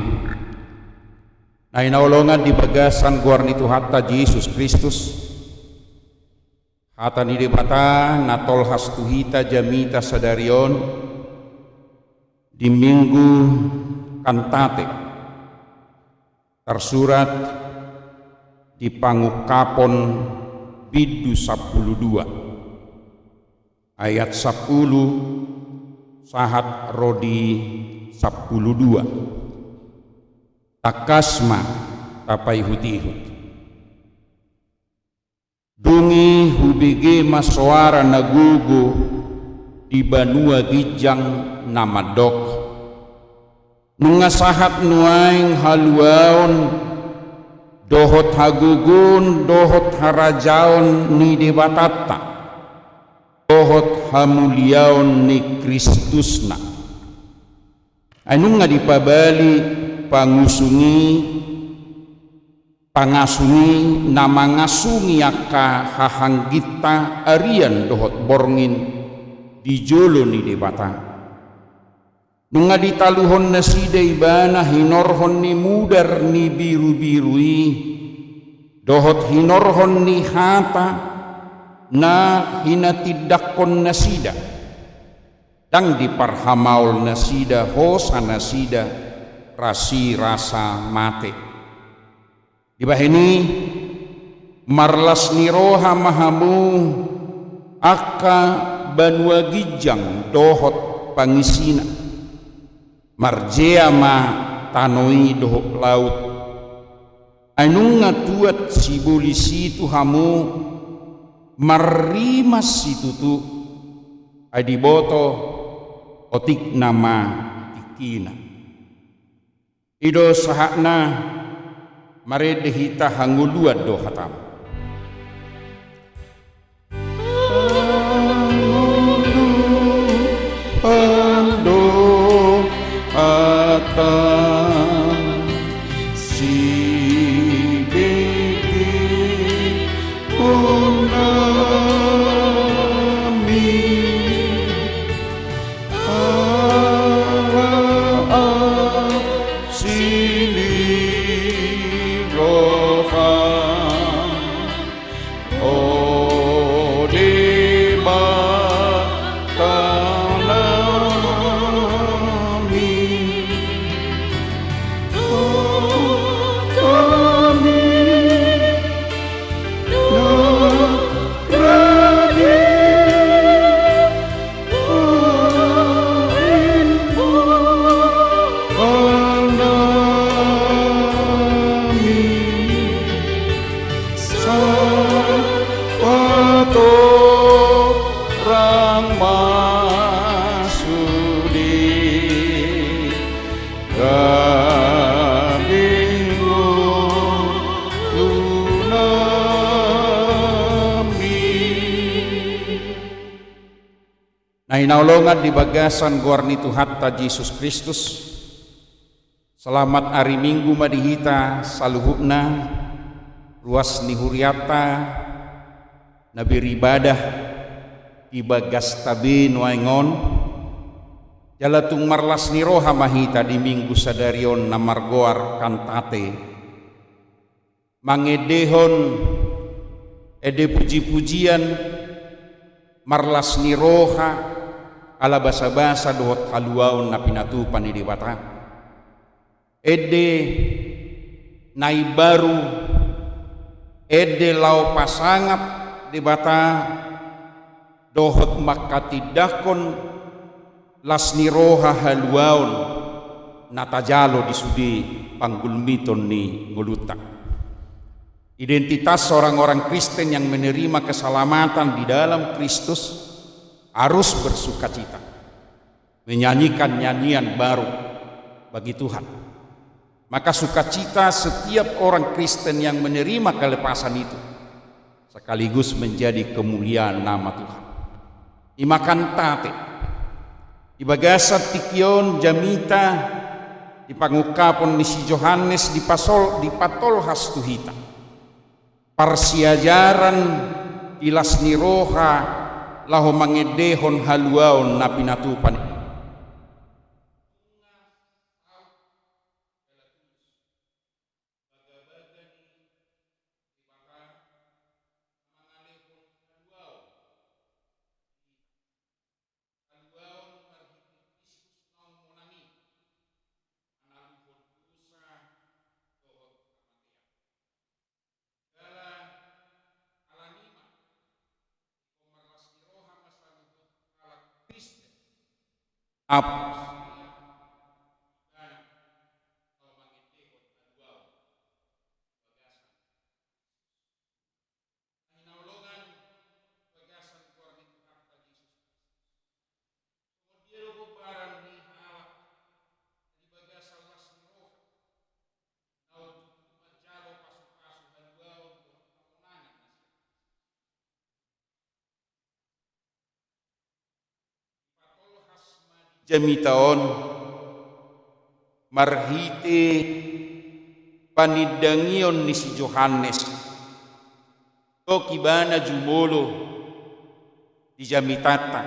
Na inaulongan di bagasan guarni Tuhata Yesus Kristus hata ni debata natol hastuhita jamita sadarion di minggu kantate tersurat di pangukapon bidu 12 ayat 10 sahat rodi 12 takasma tapai hutihut dungi hubige maswara nagugu di banua gijang namadok nungasahat nuaing haluaon dohot hagugun dohot harajaon ni debatata dohot hamuliaon ni Kristusna anu nga dipabali pangasungi nama ngasungi aka hahanggita arian dohot borngin di jolo ni debata nunga ditaluhon na sida ibana hinorhon ni mudar ni biru-birui dohot hinorhon ni hata na hinatidakon na sida dang diparhamaul na sida hosa na sida rasi rasa mate dibahini marlas ni roha mahamu aka banua gijang dohot pangisina marjea ma tanoi dohot laut anu ngatuat si bolisi tu hamu marimas situtu adiboto otik nama tikina ido sahakna mare dehita hanguluat dohatam Ando ata si begi unami sili roha Nainaulongan di bagasan guarni Tuhatta Yesus Kristus Selamat hari Minggu madihita saluhupna ruas ni huriata nabi ribadah ibagas tabi nuaingon jalatung marlas ni roha mahita di minggu sadarion na margoar kantate mangedehon ede puji-pujian marlas ni roha ala basa-basa dohot haluaon na pinatupan ni dibata ede nai baru ede lau pasangap dibata dohot makatidakon las ni roha haluaon natajalo di sudi panggulmiton ni ngulutak. Identitas orang-orang Kristen yang menerima keselamatan di dalam Kristus harus bersukacita, menyanyikan nyanyian baru bagi Tuhan. Maka sukacita setiap orang Kristen yang menerima kelepasan itu sekaligus menjadi kemuliaan nama Tuhan. Imakan tate ibagasat tikion jamita di pangukapon ni si Johannes di patol has tuhita parsiajaran ilas ni roha lahu mangedehon haluaon na pinatupan jamitaon marhite panidangion ni si Johannes to kibana jumolo di jamitata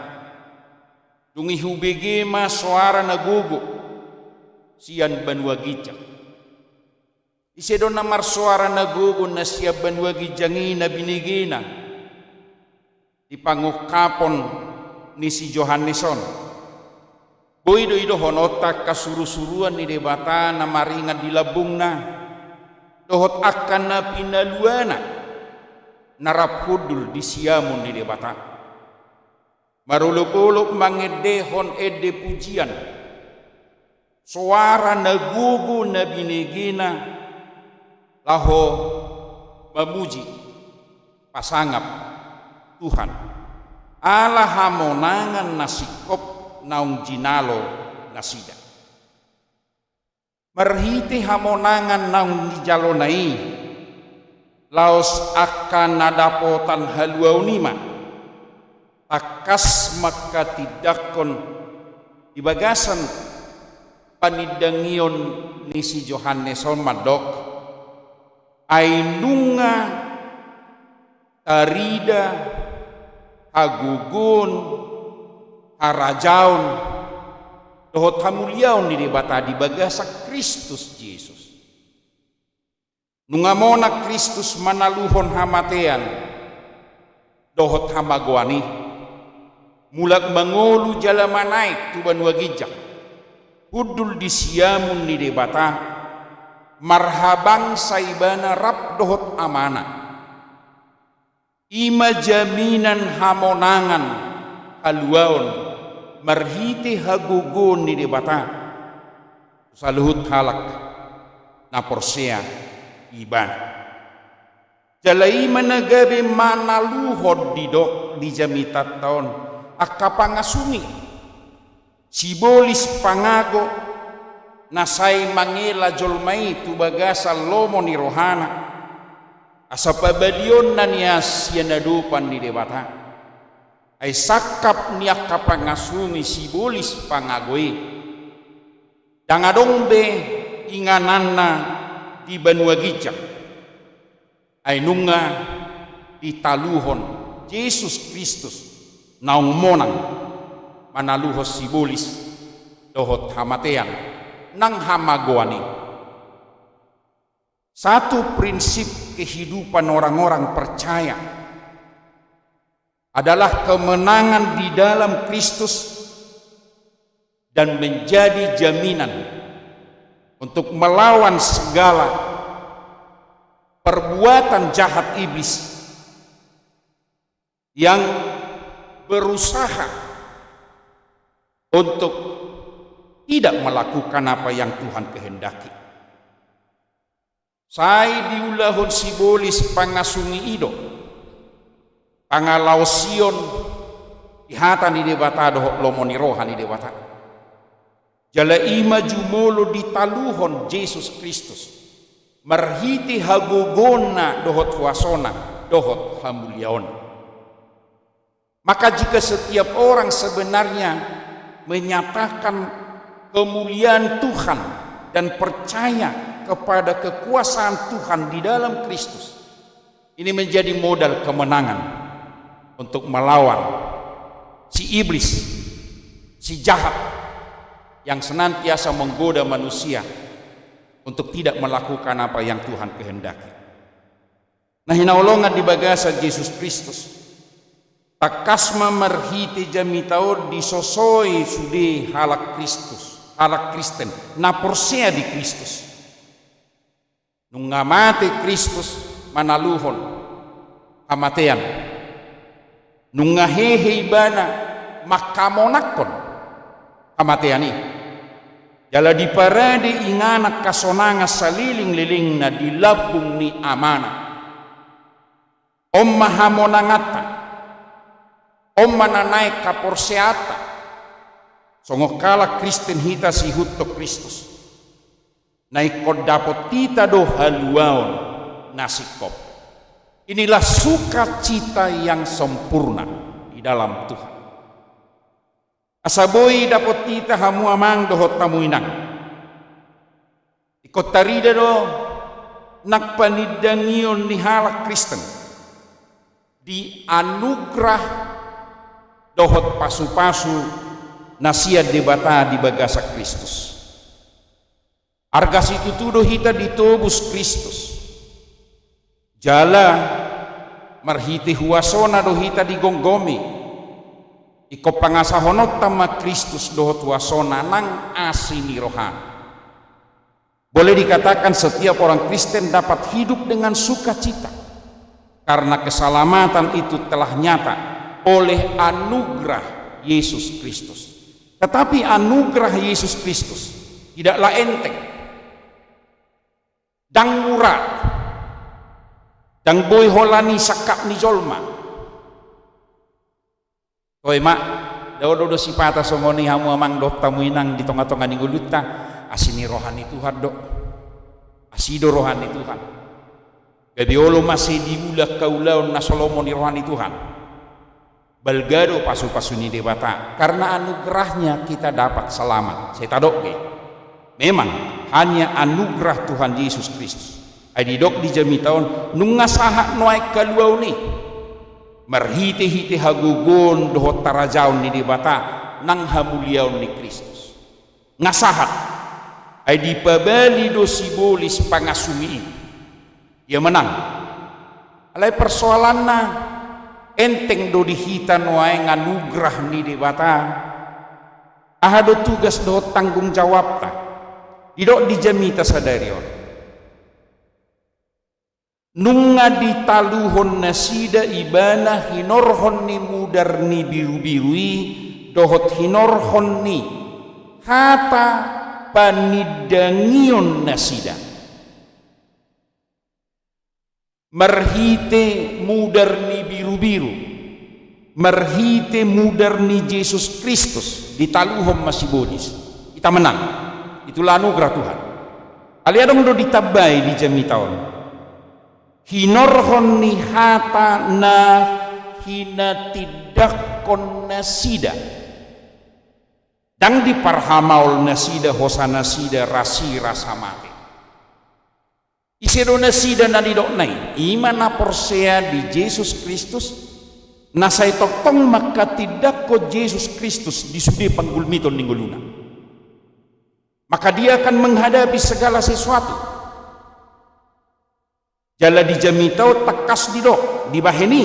dungi hubege ma suara nagugo sian banua gijang isedon namar suara nagugo na siya banua gijangi na binigina di pangukapon ni si Johanneson Boido honotak kasuru-suruan ni debata na maringan di labungna dohot akan na pinaluana narapudul di siamun ni debata maruluk-uluk mangedehon ede pujian suara nagugu na binigina laho memuji pasangap Tuhan ala hamonangan nasikop naung jinalo nasida merhiti hamonangan naung dijalonai laos akan nadapotan haluaunima takas maka tidakon ibagasan panidangion ni si Johanneson madok ainunga tarida hagugun harajaun dohot hamuliaun di debata di bagasa Kristus Yesus nungamona Kristus manaluhon hamatean dohot hamaguani mulak mangolu jala naik tuban wagijak hudul di siamun di debata marhabang saibana rap dohot amana ima jaminan hamonangan haluaon marhiti hagugun ni debata saluhut halak na porsea iban jalai managabe manaluhod didok di jamitat taon akapangasumi sibolis pangago nasay mangela jolmai tubagasa lomo ni rohana asapabadion na niya siya nadupan ni debata ay sakap niya kapangasumi sibolis pangagoy dangadong be ingananna di Banua Gijang ainunga di taluhon Yesus Kristus naung monang manaluhos sibolis dohot hamatean nang hamagoani. Satu prinsip kehidupan orang-orang percaya adalah kemenangan di dalam Kristus dan menjadi jaminan untuk melawan segala perbuatan jahat iblis yang berusaha untuk tidak melakukan apa yang Tuhan kehendaki. Sai diulahon sibolis pangasungi ido pangalausion ihata ni debata doh lomoni rohani debata jala ima jumolo di taluhon Yesus Kristus marhiti hagogona dohot wasona dohot hamuliaon. Maka jika setiap orang sebenarnya menyatakan kemuliaan Tuhan dan percaya kepada kekuasaan Tuhan di dalam Kristus, ini menjadi modal kemenangan untuk melawan si iblis, si jahat yang senantiasa menggoda manusia untuk tidak melakukan apa yang Tuhan kehendaki. Nah, hinaulongan di bagasa Yesus Kristus takasma marhiti jamitaur disosoi sude halak Kristus, halak Kristen, naporsea di Kristus. Nung ngamati Kristus manaluhon kamatean. Nung ngahehe ibana makamonakon kamatean ini. Jala di parade ingana kasonanga saliling-liling na dilabung ni amana. Om mahamonangata. Om mananay kaporseata. Songokala Kristen hita si hutto Kristus. Naikod dapat tita do haluaon nasikop. Inilah sukacita yang sempurna di dalam Tuhan. Asaboy dapat tita hamu amang dohot tamuinang. Ikot tarida do nakpanidangion ni halak Kristen di anugerah dohot pasu-pasu nasia debata di bagasa Kristus. Argas itu tudo hita ditobus Kristus. Jala marhiti huasona do hita digonggomi. Iko pangasahonot tama Kristus dohot huasona nang asini rohani. Boleh dikatakan setiap orang Kristen dapat hidup dengan sukacita karena keselamatan itu telah nyata oleh anugerah Yesus Kristus. Tetapi anugerah Yesus Kristus tidaklah enteng dang murah dang boy holani sakap ni jolma. Koy mak do sipata somoni hamu amang do tamuinang di tonga-tonga ni gulutta asini rohani Tuhan do asido rohani Tuhan gabiolo masih diulah kaulaon na Solomon ni rohani Tuhan balgado pasu-pasu ni debata karena anugerahnya kita dapat selamat. Saya tadoke memang hanya anugerah Tuhan Yesus Kristus. Adidok di jami tahun nunga sahak noai kaluau ni marhite-hite hagugon dohot tarajaun ni debata nang hamuliaun ni Kristus. Ngasahat ay dipabali do sibolis pangasumi. Ia menang. Alay persoalan na enteng do dihita noai nganugerah ni debata. Ahado tugas dohot tanggung jawab ta. Didok dijamita sadarion. Nunga ditaluhon nasida ibana hinorhon ni mudar ni biru-birui dohot hinorhon ni hata panidangion nasida. Marhite mudar ni biru-biru. Marhite mudar ni Yesus Kristus ditaluhon masibodis. Kita menang. Itulah anugerah Tuhan. Aliadong do ditabai di jami tahun. Hinorhon ni hata na hina tidak nasida. dang diparhamaul nasida hosana sida rasi rasa mate isedo nasida na didok nai iman na porsea di Yesus Kristus na say toktong maka tidak ko Yesus Kristus di sudi panggulmiton ningguluna, maka dia akan menghadapi segala sesuatu. Jala dijamitau takas didok dibaheni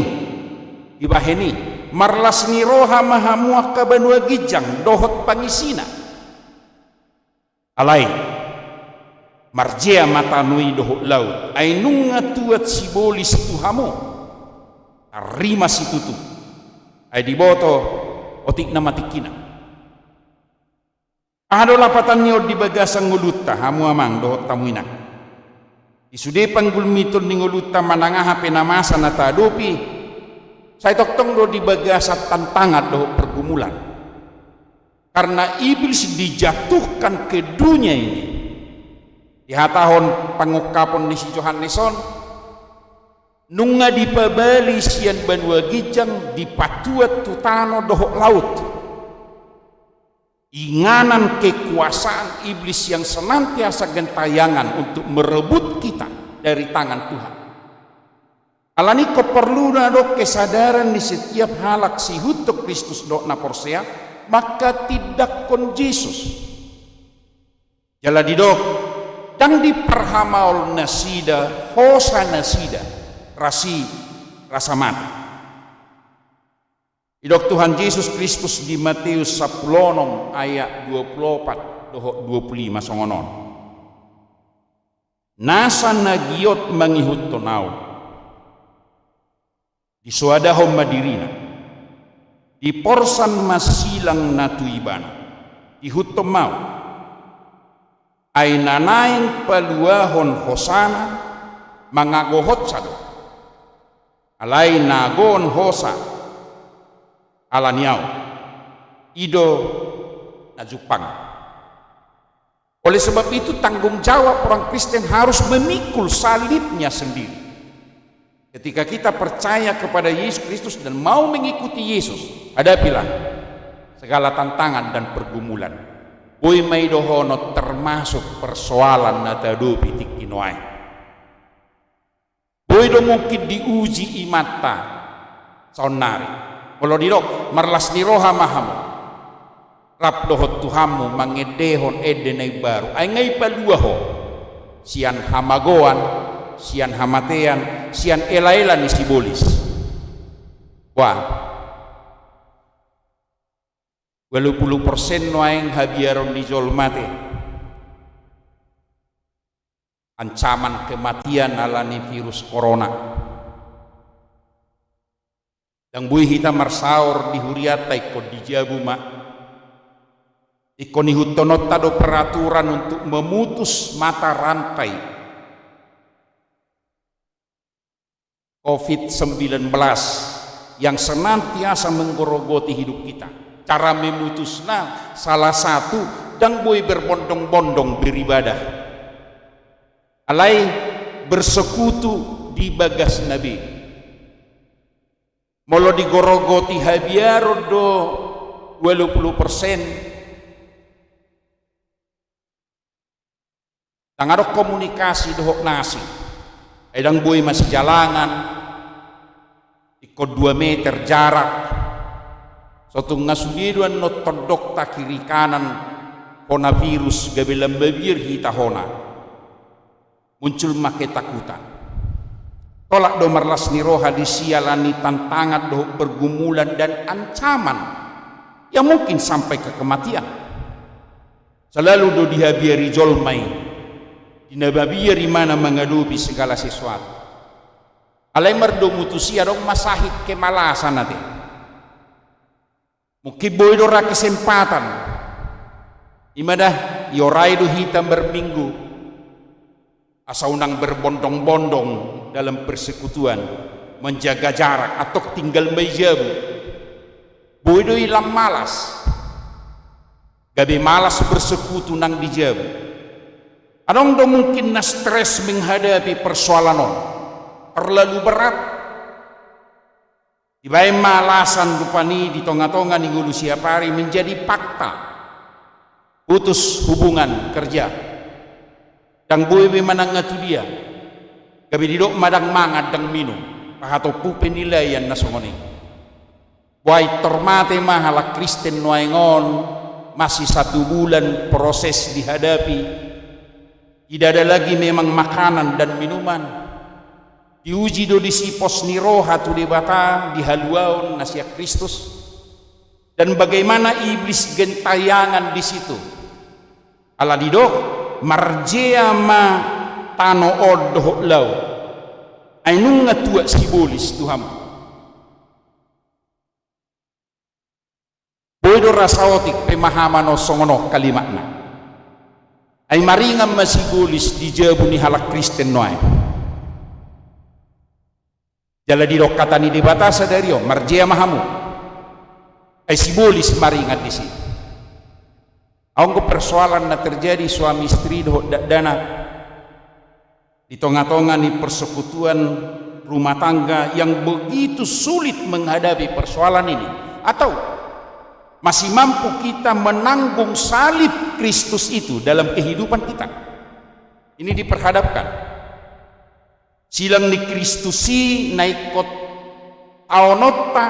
marlas ni roha mahamua kabanua gijang dohot pangisina alai marjea mata nui dohot laut ay nunga tuat sibolis tuhamu rima si tutu ay diboto otik na matikina ado lapatan nyo di bagasang nguluta hamu amang dohot tamuinak isude panggulmiton ni nguluta manangaha penamasa na tadupi saya toktong do di bagasat tantangan do pergumulan karena iblis dijatuhkan ke dunia ini di hatahon pangukapon ni si Johanneson nunga dipabali sian banua gijang dipatuat tutano dohok laut inganan kekuasaan iblis yang senantiasa gentayangan untuk merebut kita dari tangan Tuhan. Alani keperluan do kesadaran di setiap halak si hutuk Kristus do na porsea maka tidak kon Yesus jala didok dan diperhamaul nasida hosa nasida rasi rasa mati idok Tuhan Yesus Kristus di Matius 10 ayat 24 dohok 25 songonon nasa nagiot mangihut tonau di suadahom madirina di porsan masilang natuibana di hutom mau ay nanaing paluahon hosana mangagohot sado alay nagon hosa alaniaw ido na Jepang. Oleh sebab itu tanggung jawab orang Kristen harus memikul salibnya sendiri. Ketika kita percaya kepada Yesus Kristus dan mau mengikuti Yesus, hadapilah segala tantangan dan pergumulan. Boy may dohono termasuk persoalan na tadupi tikinoay. Boy do mungkin diuji imata sonari. Kalau didok marlas ni roha mahamu. Rap dohot Tuhamu mangedehon edenay baru. Ay ngay paluaho. Sian hamagoan, sian hamatean, sian ela-ela ni sibolis. Wah. 80% no aing habiaron di jolmate. Ancaman kematian alani virus corona. Dan bui hita marsaur di huriatai ko di jabuma. Iko ni hutonot tado peraturan untuk memutus mata rantai COVID-19 yang senantiasa menggorogoti hidup kita. Cara memutusnya salah satu dan bui berbondong-bondong beribadah. Alai bersekutu di bagas Nabi. Molo digorogoti habiaro do 20%. Tangarok komunikasi dohok nasi. Edang bui masih jalangan. Ikut 2 meter jarak. Suatu ngasudiruan no todok ta kiri kanan hona virus gabelam babir hita hona. Muncul make takutan. Tolak do marlas ni roha disialani tantangan do pergumulan dan ancaman yang mungkin sampai ke kematian. Selalu do dihabiari jolmai dinababiari mana mengadupi segala sesuatu. Alai merdo mutusia dong masahit kemalasan nanti. Mungkin boy dora kesempatan. Imadah yorai do hitam berminggu. Asa unang berbondong-bondong dalam persekutuan, menjaga jarak atau tinggal mejabu. Boy do ilam malas. Gabi malas bersekutu nang dijabu. Anong do mungkin na stres menghadapi persoalan terlalu berat. Ibay malasan rupani di tonga-tonga ni ngulu siapari menjadi fakta putus hubungan kerja dang buwe manang ngatu dia gabi didok madang mangat dang minum pahato pu penilaian nasongoni buai tormate mahala Kristen noengon masih 1 bulan proses dihadapi, tidak ada lagi memang makanan dan minuman, diuji do disipos ni roha tu debata di haluaun nasia Kristus, dan bagaimana iblis gentayangan di situ. Ala didok marjea ma tano odoh lau, ainung ngatua sibolis Tuhan. Bodo rasaotik pemahaman o songono kalimatna. Ay maringam masibulis di jabu ni halak Kristen noy. Jala di kata ni debatasa dario marjea mahamu. Ay sibulis maringat di sini. Ang persoalan na terjadi suami istri do dana di tengah-tengah ni persekutuan rumah tangga yang begitu sulit menghadapi persoalan ini, atau masih mampu kita menanggung salib Kristus itu dalam kehidupan kita. Ini diperhadapkan. Silang ni Kristusi naikot aonota,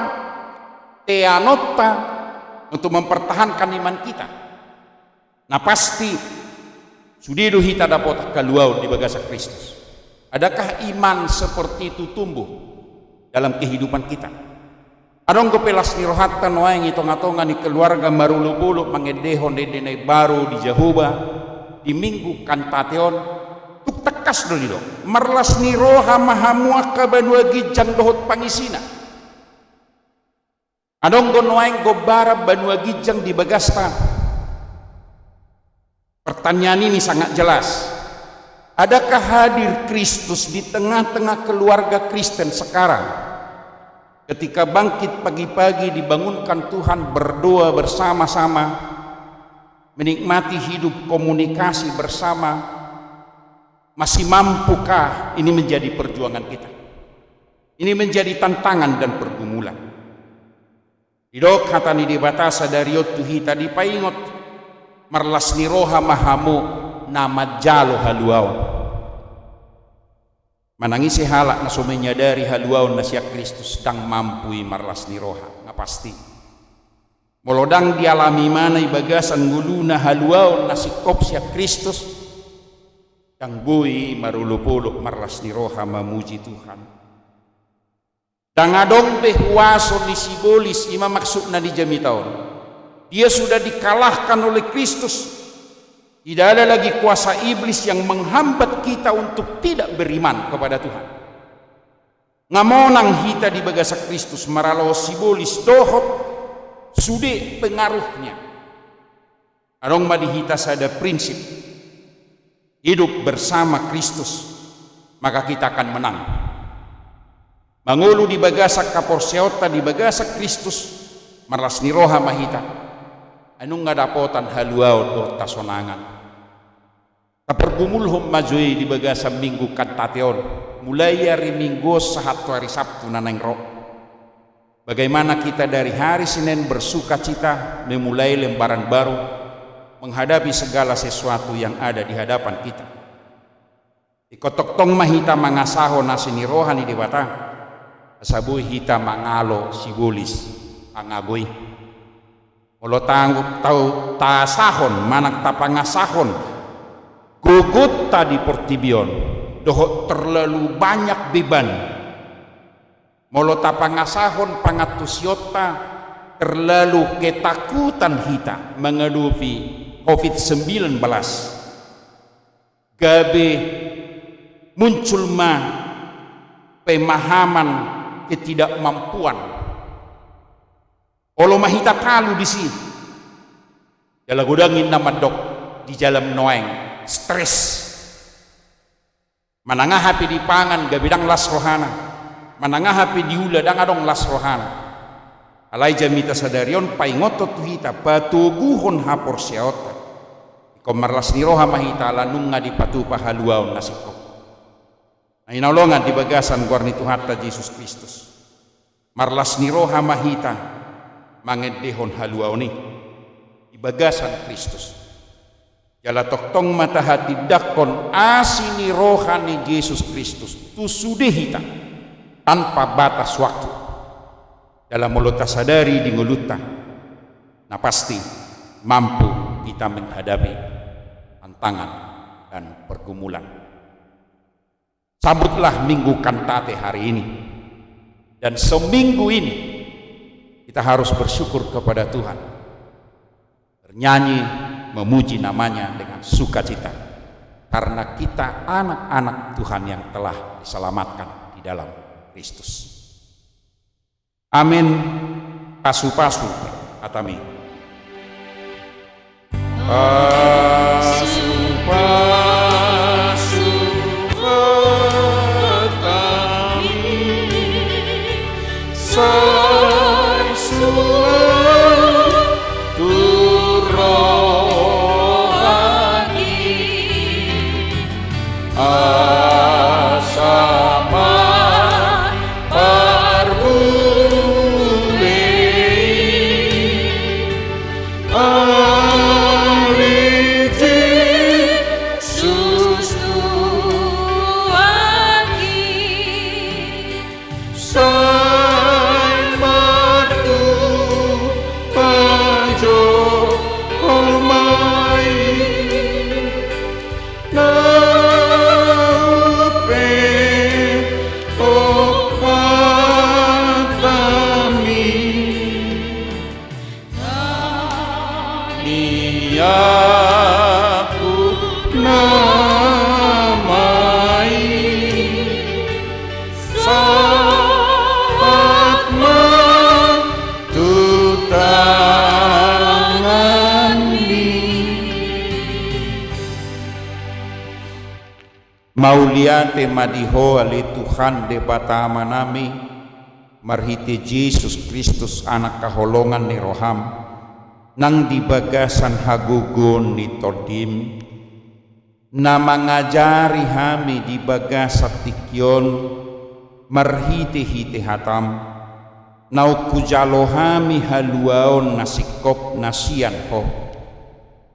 teanota untuk mempertahankan iman kita. Nah pasti sudah hita dapat keluar di bagasa Kristus. Adakah iman seperti itu tumbuh dalam kehidupan kita? Adong kepelas ni rohatan waeng itong-atongan ni keluarga marulu-bulu mangedehon denay baru di Jehovah di minggu kantateon tuk tekas dulu marlas ni roha mahamua kabanua gijang dohot pangisina. Adong gonwaeng gobara banua gijang di bagasta. Pertanyaan ini sangat jelas. Adakah hadir Kristus di tengah-tengah keluarga Kristen sekarang? Ketika bangkit pagi-pagi dibangunkan Tuhan berdoa bersama-sama, menikmati hidup komunikasi bersama, masih mampukah ini menjadi perjuangan kita? Ini menjadi tantangan dan pergumulan. Didok kata ni dibatasa dari Tuhi tadi paingot marlas ni roha mahamu nama jalo haluaon. Manangisi halak na sumenyadari haluaon na siya Kristus dang mampui marlas ni roha nga pasti. Molodang dialami mana ibagasan guluna haluaon na sikop siya Kristus dang bui marulupuluk marlas ni roha mamuji Tuhan. Dang adong behuaso ni sibolis ima maksud na di jamitaon. Dia sudah dikalahkan oleh Kristus. Tidak ada lagi kuasa iblis yang menghambat kita untuk tidak beriman kepada Tuhan. Ngamonang hita di bagasa Kristus maralo sibolis dohot sude pengaruhnya. Arong madihita sada prinsip hidup bersama Kristus, maka kita akan menang. Mangulu di bagasa kaporseota di bagasa Kristus marlas ni roha mahita. Anong nga dapotan haluaw do tasonangan. Kapergumulhom majui di bagasa minggu kantateon. Mulai hari Minggu sahat hari Sabtu naneng roh. Bagaimana kita dari hari Senin bersuka cita memulai lembaran baru menghadapi segala sesuatu yang ada di hadapan kita. Ikotok tong mahita mangasaho nasini rohani di bata. Asabui hita mangalo sibulis angagoi. Olo tanggup tau tasahon manak tapangasahon gugut tadi portibion dohot terlalu banyak beban. Molo tapangasahon pangatusyota terlalu ketakutan hita menghadapi COVID-19. Gabe muncul pemahaman ketidakmampuan. Olo mahita kalu di sini. Jala gudangin nama dok di jalan noeng stres. Manangah hapi di pangan gabidang las rohana. Manangah hapi di ula dang adong las rohana. Alai jamita sadarion paingoto tuhita patuguhon hapor siaota. Komarlas ni roha mahita lanung nga di patupa haluaon nasikop. Nainalongan di bagasan guarni Tuhata Yesus Kristus. Marlas ni roha mahita mangedehon haluaoni di bagasan Kristus. Jala toktong mata hati dakon asini rohani Yesus Kristus tu sudah hita tanpa batas waktu. Dalam mulut sadari di nguluta, nah pasti mampu kita menghadapi tantangan dan pergumulan. Sambutlah minggu kantate hari ini, dan seminggu ini kita harus bersyukur kepada Tuhan, bernyanyi memuji namanya dengan sukacita, karena kita anak-anak Tuhan yang telah diselamatkan di dalam Kristus. Amin. Pasu-pasu atami. Pasu-pasu atami sarsula turohani asama Mauliate madiho ali Tuhan de batama nami marhiti Yesus Kristus anak kaholongan ni roham nang di bagasan hagugun ni todim na mangajari hami di bagasat tikyon marhiti-hiti hatam nau kujalo hami haluaon nasikop nasian ho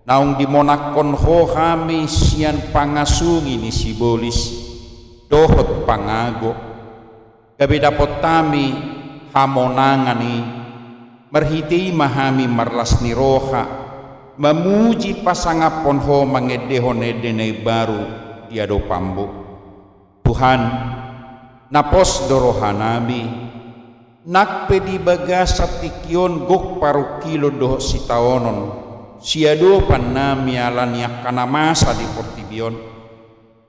naung dimonakon ho kami sian pangasungi ni sibolis dohot pangago gabi dapot tami hamonangani merhiti mahami marlas ni roha memuji pasangapon ho mangedehon edenay baru diado pambo Tuhan napos dorohanami nakpe di bagasat tikyon gok paru kilo doh sitaonon siado panami alan yakana masa di portibion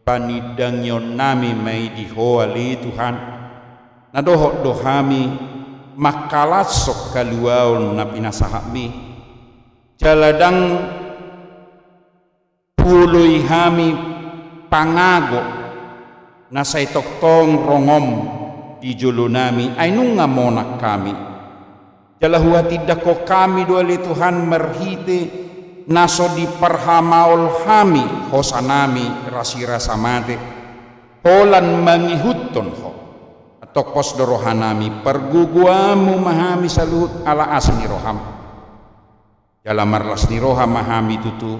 panidangyon nami may dihoali Tuhan nadohok dohami makalasok kaluaon na pinasahami jaladang puloy hami pangago na say toktong rongom di julo nami ay nung ngamonak kami jalahua tidak ko kami doali Tuhan merhite naso di perhamaol hami hosanami rasi-rasa mate holan mangihutton ho atau pos dorohanami perguguamu mahami saluhut ala asni roham dalam marlas ni roham mahami tutu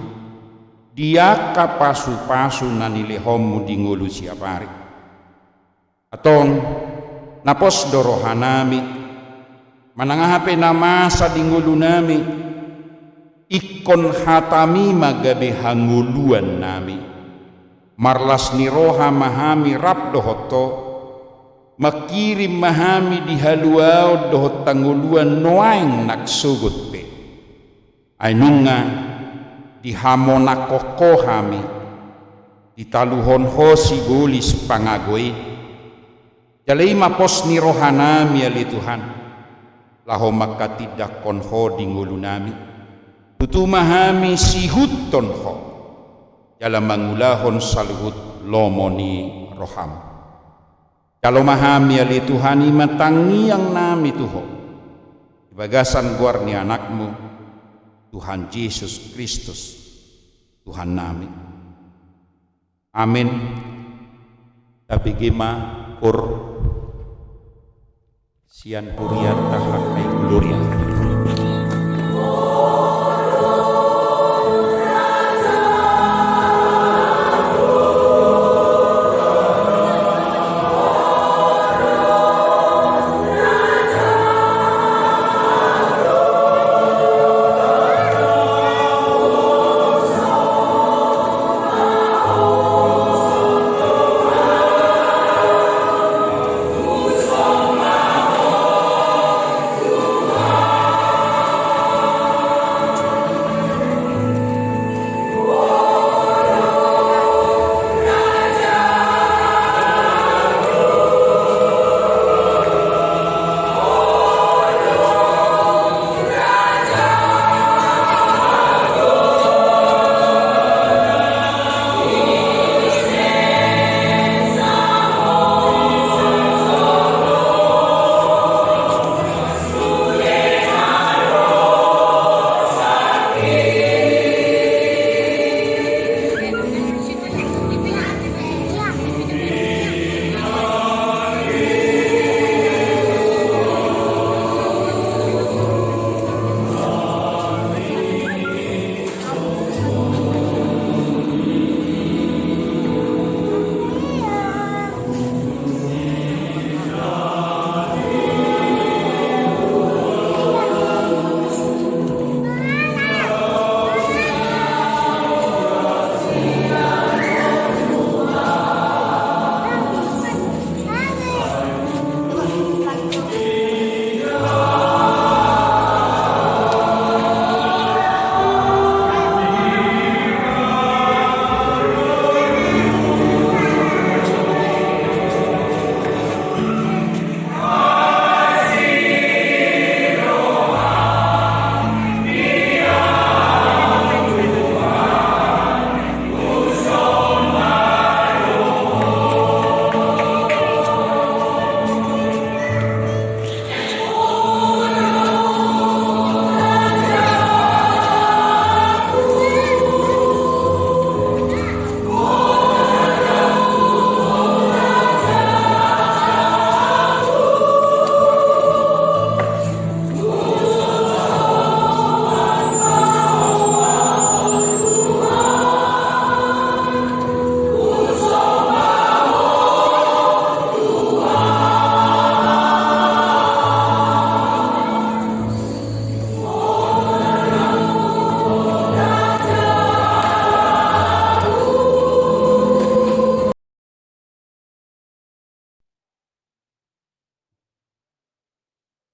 dia kapasu-pasu nanilehommu di ngulu siapari atong napos dorohanami manangahape nama sa di ngulu nami ikon hatami magabe hanguluan nami marlas ni roha mahami rap dohoto makirim mahami di haluao dohot tanguluan noaing naksugut pe ay nunga di hamonakoko hami di taluhon ho sigulis pangagoy jalay mapos ni roha nami ali Tuhan laho makatidak konho di ngulu nami tutu mahami sihutton ho jala mangulahon saluhut lomoni roham kalau mahami ali Tuhan matangi yang nami tuho bagasan guar ni anakmu Tuhan Yesus Kristus Tuhan nami amin tapi gema kur sian hurian tahak ay gloria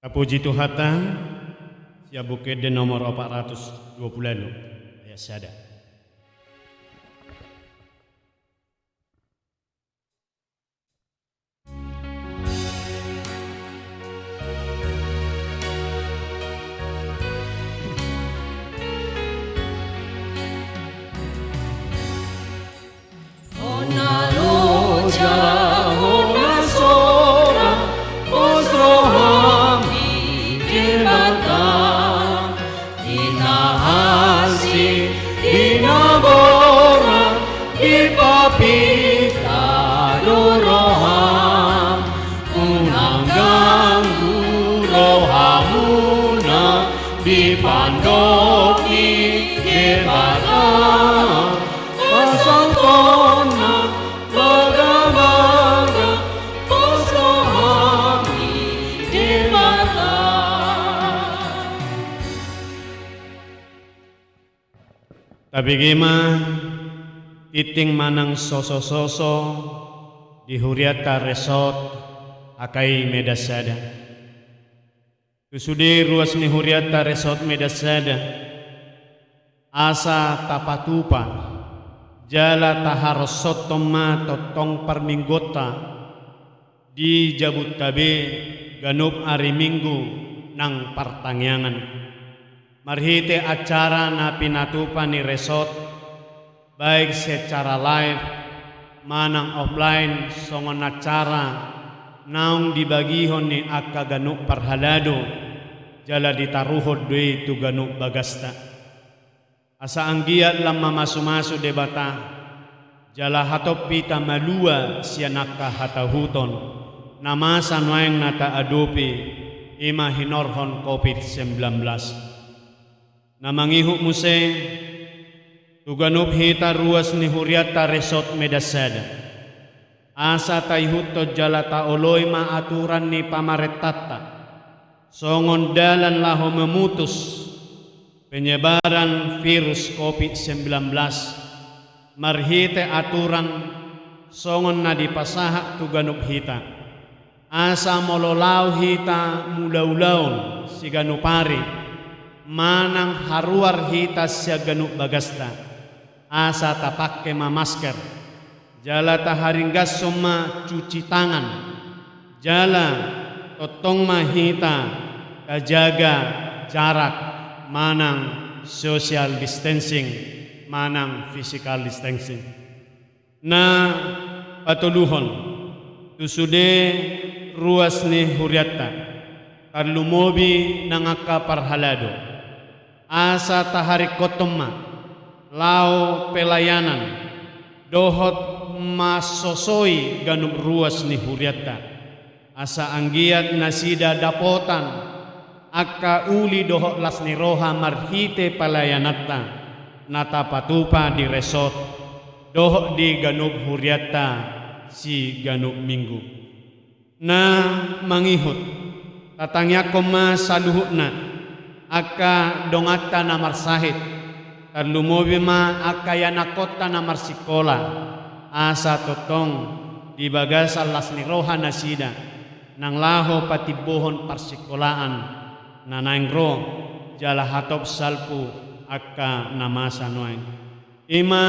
Puji Tuhata, sia bukit de nomor 420 ayat sada. Tapi gima titing manang soso-soso di Huriata Resort akai Medasada. Kusudi ruas ni Huriata Resort Medasada asa tapatupa jala taharosot toma totong perminggota di Jabotabe ganup hari Minggu nang pertangyangan. Marhite acara na pinatupan ni resort baik secara live manang offline songon acara naung dibagihon ni akka ganuk parhalado jala ditaruhod dui tu ganuk bagasta asa anggiat lamma masu-masu debata jala hatop pita malua sianaka hatahuton namasa noeng nata adopi ima hinorhon COVID-19 namangihuk museng tuganup hita ruas ni Huriata Resort Medasada asa taihut to jala taoloy ma aturan ni pamaretata songon dalan laho memutus penyebaran virus COVID-19 marhite aturan songon na dipasaha tuganup hita asa mololau hita mulaulaun si ganupari manang haruar hita siya ganuk bagasta asa tapakke masker jala taharinggas soma cuci tangan jala totong mahita tajaga jarak manang social distancing manang physical distancing na patuluhon tusude ruas ni Huriata tarlumobi nangaka parhalado asa taharik kotoma lau pelayanan dohot masosoi ganup ruas ni Huriata asa anggiat nasida dapotan akka uli dohot lasni roha marhite pelayanata nata patupa di resort dohot di ganup Huriata si ganup minggu na mangihut tatangya koma saluhutna aka dongata na marsahit tarlumobi ma aka yanakota na marsikola asa totong di bagas alas ni roha nasida nang laho patibohon parsikolaan na naingro jala hatop salpu aka namasa noeng ima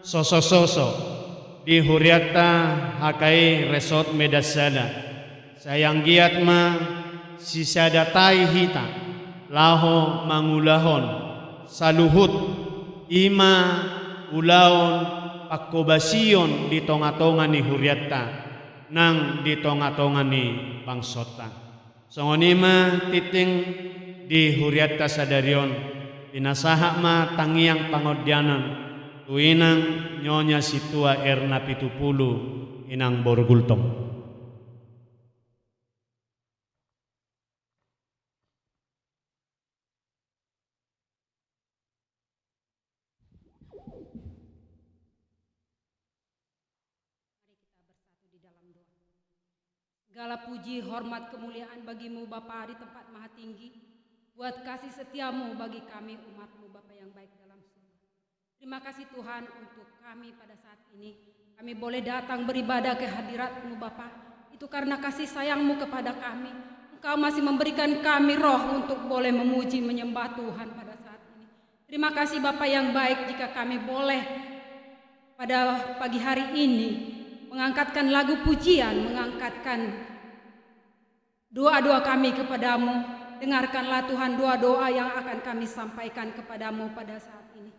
soso-soso di Huriata hakai Resort Medasada sayang giat ma sisadatai hita laho mangulahon saluhut ima ulaon pakobasion di tonga-tonga ni Huriata nang di tonga-tonga ni bangsota songonima titing di Huriata sadarion pinasaha ma tangiang pangodianan tuinang nyonya situa Erna Pitupulu inang Borgultong. Segala puji, hormat, kemuliaan bagimu Bapa di tempat maha tinggi, buat kasih setiamu bagi kami umatmu Bapa yang baik dalam surga. Terima kasih Tuhan untuk kami pada saat ini. Kami boleh datang beribadah ke hadiratmu Bapa. Itu karena kasih sayangmu kepada kami. Engkau masih memberikan kami roh untuk boleh memuji menyembah Tuhan pada saat ini. Terima kasih Bapa yang baik jika kami boleh pada pagi hari ini mengangkatkan lagu pujian, mengangkatkan doa-doa kami kepadamu. Dengarkanlah Tuhan doa-doa yang akan kami sampaikan kepadamu pada saat ini.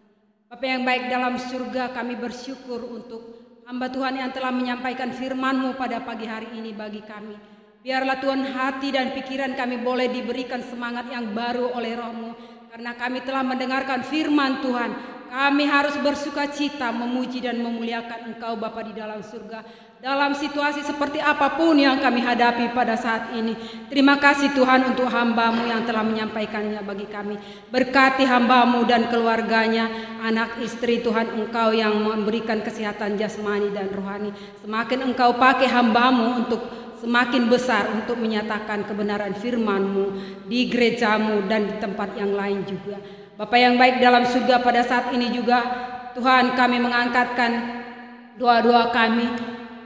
Bapa yang baik dalam surga, kami bersyukur untuk hamba Tuhan yang telah menyampaikan firman-Mu pada pagi hari ini bagi kami. Biarlah Tuhan hati dan pikiran kami boleh diberikan semangat yang baru oleh Roh-Mu. Karena kami telah mendengarkan firman Tuhan, kami harus bersukacita memuji dan memuliakan Engkau Bapa di dalam surga. Dalam situasi seperti apapun yang kami hadapi pada saat ini. Terima kasih Tuhan untuk hamba-Mu yang telah menyampaikannya bagi kami. Berkati hamba-Mu dan keluarganya, anak istri Tuhan, Engkau yang memberikan kesehatan jasmani dan rohani. Semakin Engkau pakai hamba-Mu untuk semakin besar untuk menyatakan kebenaran firman-Mu di gereja-Mu dan di tempat yang lain juga. Bapa yang baik dalam surga, pada saat ini juga Tuhan kami mengangkatkan doa-doa kami.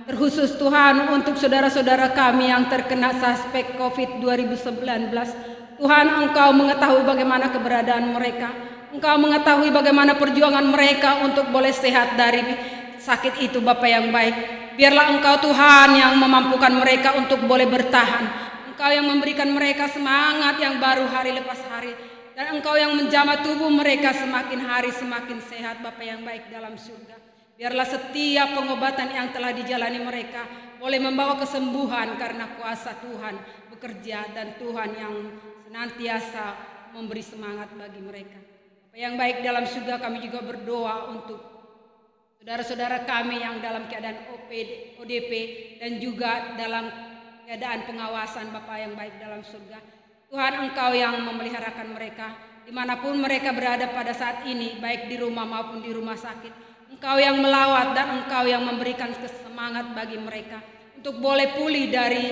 Terkhusus Tuhan untuk saudara-saudara kami yang terkena suspek COVID 2019. Tuhan, Engkau mengetahui bagaimana keberadaan mereka. Engkau mengetahui bagaimana perjuangan mereka untuk boleh sehat dari sakit itu Bapa yang baik. Biarlah Engkau Tuhan yang memampukan mereka untuk boleh bertahan. Engkau yang memberikan mereka semangat yang baru hari lepas hari. Dan Engkau yang menjamah tubuh mereka semakin hari semakin sehat Bapa yang baik dalam surga. Biarlah setiap pengobatan yang telah dijalani mereka boleh membawa kesembuhan karena kuasa Tuhan bekerja dan Tuhan yang senantiasa memberi semangat bagi mereka. Bapa yang baik dalam surga, kami juga berdoa untuk saudara-saudara kami yang dalam keadaan ODP dan juga dalam keadaan pengawasan Bapa yang baik dalam surga. Tuhan, Engkau yang memeliharakan mereka dimanapun mereka berada pada saat ini, baik di rumah maupun di rumah sakit. Engkau yang melawat dan Engkau yang memberikan kesemangat bagi mereka untuk boleh pulih dari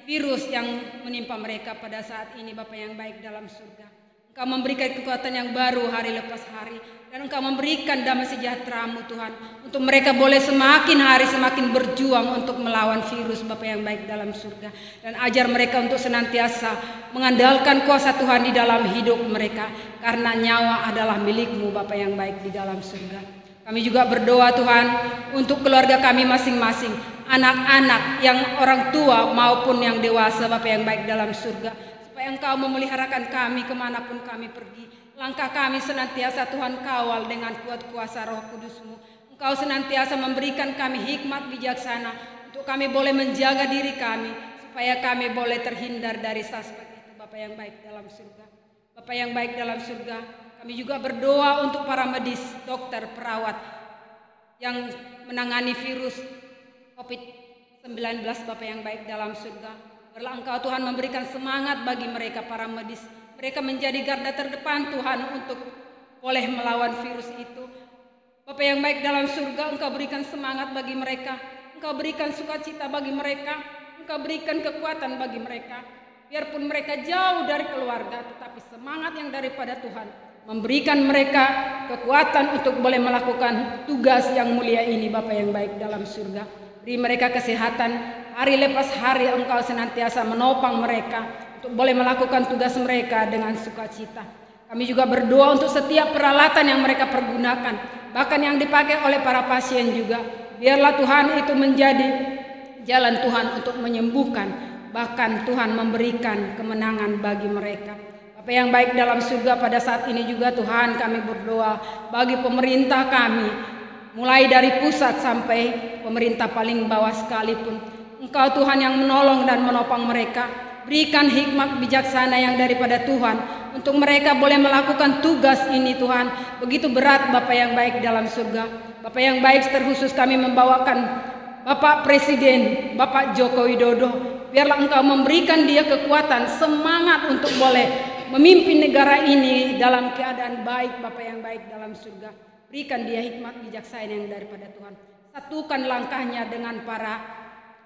virus yang menimpa mereka pada saat ini Bapa yang baik dalam surga. Engkau memberikan kekuatan yang baru hari lepas hari dan Engkau memberikan damai sejahtera-Mu Tuhan untuk mereka boleh semakin hari semakin berjuang untuk melawan virus Bapa yang baik dalam surga. Dan ajar mereka untuk senantiasa mengandalkan kuasa Tuhan di dalam hidup mereka karena nyawa adalah milik-Mu Bapa yang baik di dalam surga. Kami juga berdoa Tuhan untuk keluarga kami masing-masing, anak-anak yang orang tua maupun yang dewasa Bapa yang baik dalam surga, supaya Engkau memeliharakan kami kemanapun kami pergi. Langkah kami senantiasa Tuhan kawal dengan kuat kuasa Roh Kudus-Mu. Engkau senantiasa memberikan kami hikmat bijaksana untuk kami boleh menjaga diri kami, supaya kami boleh terhindar dari suspek itu Bapa yang baik dalam surga. Bapa yang baik dalam surga, kami juga berdoa untuk para medis, dokter, perawat yang menangani virus COVID-19 Bapa yang baik dalam surga. Biarlah Engkau Tuhan memberikan semangat bagi mereka para medis. Mereka menjadi garda terdepan Tuhan untuk boleh melawan virus itu. Bapa yang baik dalam surga, Engkau berikan semangat bagi mereka. Engkau berikan sukacita bagi mereka. Engkau berikan kekuatan bagi mereka. Biarpun mereka jauh dari keluarga, tetapi semangat yang daripada Tuhan memberikan mereka kekuatan untuk boleh melakukan tugas yang mulia ini Bapa yang baik dalam surga. Beri mereka kesehatan hari lepas hari. Engkau senantiasa menopang mereka untuk boleh melakukan tugas mereka dengan sukacita. Kami juga berdoa untuk setiap peralatan yang mereka pergunakan, bahkan yang dipakai oleh para pasien juga. Biarlah Tuhan itu menjadi jalan Tuhan untuk menyembuhkan, bahkan Tuhan memberikan kemenangan bagi mereka. Bapa yang baik dalam surga, pada saat ini juga Tuhan kami berdoa bagi pemerintah kami, mulai dari pusat sampai pemerintah paling bawah sekalipun. Engkau Tuhan yang menolong dan menopang mereka. Berikan hikmat bijaksana yang daripada Tuhan untuk mereka boleh melakukan tugas ini Tuhan. Begitu berat Bapa yang baik dalam surga. Bapa yang baik, terkhusus kami membawakan Bapak Presiden, Bapak Joko Widodo. Biarlah Engkau memberikan dia kekuatan, semangat untuk boleh memimpin negara ini dalam keadaan baik Bapa yang baik dalam surga. Berikan dia hikmat bijaksana yang daripada Tuhan. Satukan langkahnya dengan para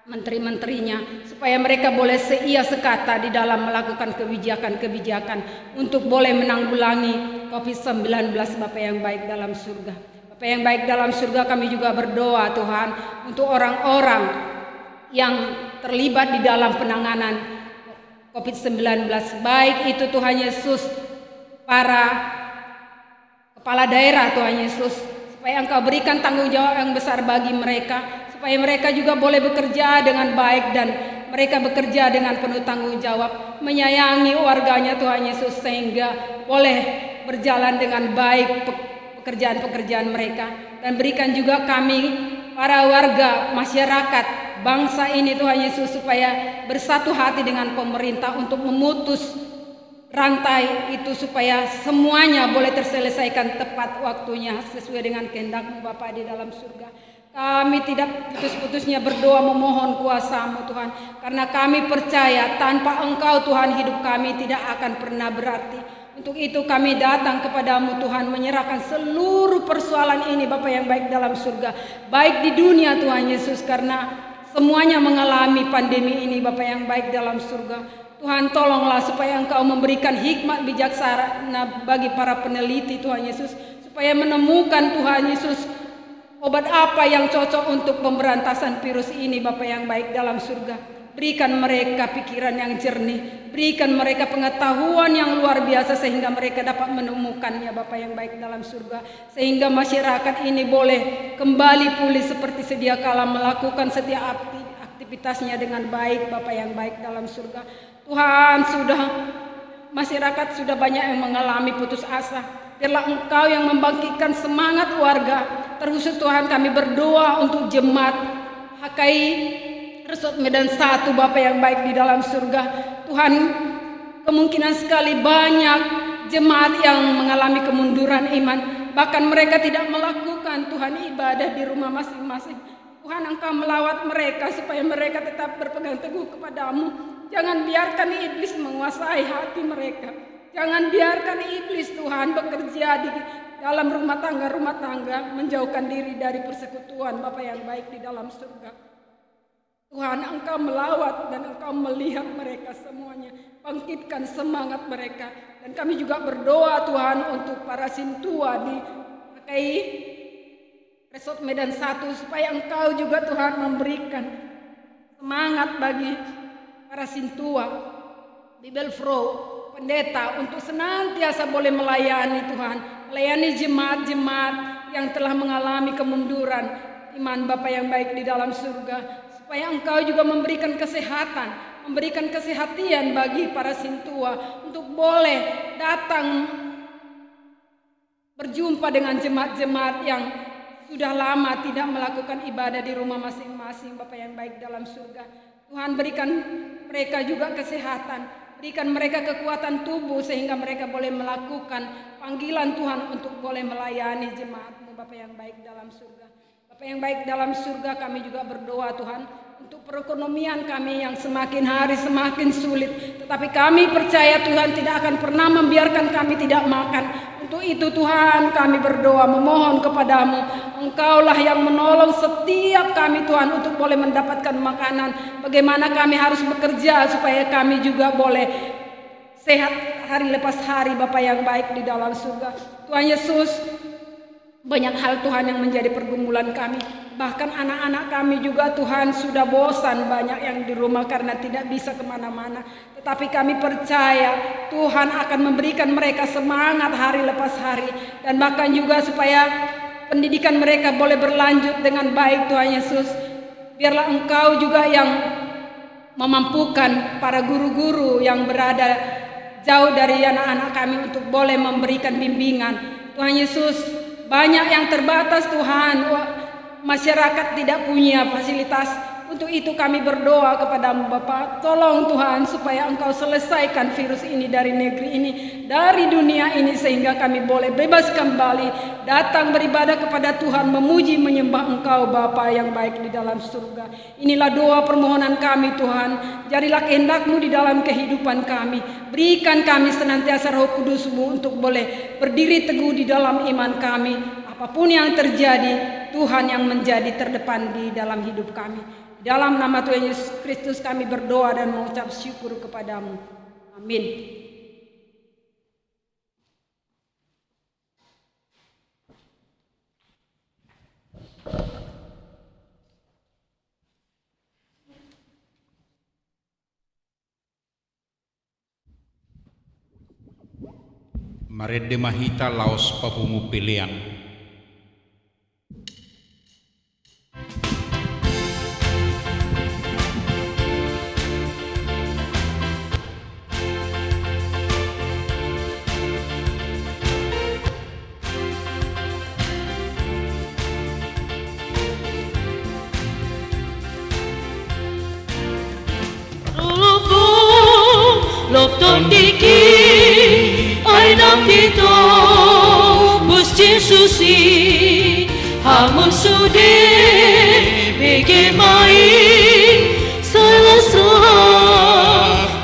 menteri-menterinya supaya mereka boleh seia sekata di dalam melakukan kebijakan-kebijakan untuk boleh menanggulangi COVID-19 Bapa yang baik dalam surga. Bapa yang baik dalam surga, kami juga berdoa Tuhan untuk orang-orang yang terlibat di dalam penanganan COVID-19. Baik itu Tuhan Yesus, para kepala daerah Tuhan Yesus, supaya Engkau berikan tanggung jawab yang besar bagi mereka, supaya mereka juga boleh bekerja dengan baik dan mereka bekerja dengan penuh tanggung jawab, menyayangi warganya Tuhan Yesus, sehingga boleh berjalan dengan baik pekerjaan-pekerjaan mereka. Dan berikan juga kami para warga masyarakat bangsa ini Tuhan Yesus, supaya bersatu hati dengan pemerintah untuk memutus rantai itu, supaya semuanya boleh terselesaikan tepat waktunya sesuai dengan kehendak-Mu Bapa di dalam surga. Kami tidak putus-putusnya berdoa memohon kuasa-Mu Tuhan, karena kami percaya tanpa Engkau Tuhan hidup kami tidak akan pernah berarti. Untuk itu kami datang kepadamu Tuhan, menyerahkan seluruh persoalan ini Bapa yang baik dalam surga, baik di dunia Tuhan Yesus, karena semuanya mengalami pandemi ini Bapa yang baik dalam surga. Tuhan, tolonglah supaya Engkau memberikan hikmat bijaksana bagi para peneliti Tuhan Yesus, supaya menemukan Tuhan Yesus obat apa yang cocok untuk pemberantasan virus ini Bapa yang baik dalam surga. Berikan mereka pikiran yang jernih, berikan mereka pengetahuan yang luar biasa sehingga mereka dapat menemukannya Bapa yang baik dalam surga, sehingga masyarakat ini boleh kembali pulih seperti sedia kala, melakukan setiap aktivitasnya dengan baik Bapa yang baik dalam surga. Tuhan, masyarakat sudah banyak yang mengalami putus asa. Biarlah Engkau yang membangkitkan semangat warga. Terkhusus Tuhan, kami berdoa untuk jemaat HKI Resort Medan 1 Bapa yang baik di dalam surga. Tuhan, kemungkinan sekali banyak jemaat yang mengalami kemunduran iman, bahkan mereka tidak melakukan Tuhan ibadah di rumah masing-masing. Tuhan, Engkau melawat mereka supaya mereka tetap berpegang teguh kepadamu. Jangan biarkan iblis menguasai hati mereka. Jangan biarkan iblis Tuhan bekerja di dalam rumah tangga, menjauhkan diri dari persekutuan Bapa yang baik di dalam surga. Tuhan, Engkau melawat dan Engkau melihat mereka semuanya. Bangkitkan semangat mereka. Dan kami juga berdoa Tuhan untuk para sintua di HKI Resort Medan 1, supaya Engkau juga Tuhan memberikan semangat bagi para sintua, Bibelfro, pendeta, untuk senantiasa boleh melayani Tuhan, melayani jemaat-jemaat yang telah mengalami kemunduran iman Bapa yang baik di dalam surga, supaya Engkau juga memberikan kesehatan, memberikan kesehatian bagi para sintua untuk boleh datang berjumpa dengan jemaat-jemaat yang sudah lama tidak melakukan ibadah di rumah masing-masing Bapa yang baik dalam surga. Tuhan, berikan mereka juga kesehatan, berikan mereka kekuatan tubuh sehingga mereka boleh melakukan panggilan Tuhan untuk boleh melayani jemaat-Mu Bapa yang baik dalam surga. Bapa yang baik dalam surga, kami juga berdoa Tuhan untuk perekonomian kami yang semakin hari semakin sulit, tetapi kami percaya Tuhan tidak akan pernah membiarkan kami tidak makan. Untuk itu Tuhan, kami berdoa memohon kepadamu, Engkaulah yang menolong setiap kami Tuhan untuk boleh mendapatkan makanan. Bagaimana kami harus bekerja supaya kami juga boleh sehat hari lepas hari Bapa yang baik di dalam surga. Tuhan Yesus, banyak hal Tuhan yang menjadi pergumulan kami. Bahkan anak-anak kami juga Tuhan sudah bosan banyak yang di rumah karena tidak bisa kemana-mana. Tetapi kami percaya Tuhan akan memberikan mereka semangat hari lepas hari. Dan bahkan juga supaya pendidikan mereka boleh berlanjut dengan baik Tuhan Yesus. Biarlah Engkau juga yang memampukan para guru-guru yang berada jauh dari anak-anak kami untuk boleh memberikan bimbingan. Tuhan Yesus, banyak yang terbatas Tuhan, masyarakat tidak punya fasilitas. Untuk itu kami berdoa kepadamu Bapa, tolong Tuhan supaya Engkau selesaikan virus ini dari negeri ini, dari dunia ini, sehingga kami boleh bebas kembali datang beribadah kepada Tuhan, memuji menyembah Engkau Bapa yang baik di dalam surga. Inilah doa permohonan kami Tuhan, jadilah kehendak-Mu di dalam kehidupan kami. Berikan kami senantiasa Roh Kudus-Mu untuk boleh berdiri teguh di dalam iman kami. Apapun yang terjadi, Tuhan yang menjadi terdepan di dalam hidup kami. Dalam nama Tuhan Yesus Kristus kami berdoa dan mengucap syukur kepadamu. Amin. marede mahita laos papungu pilihan. Lộc tôn đi kỳ ai nam đi tô bus Jesus hamun sude bege mai salasa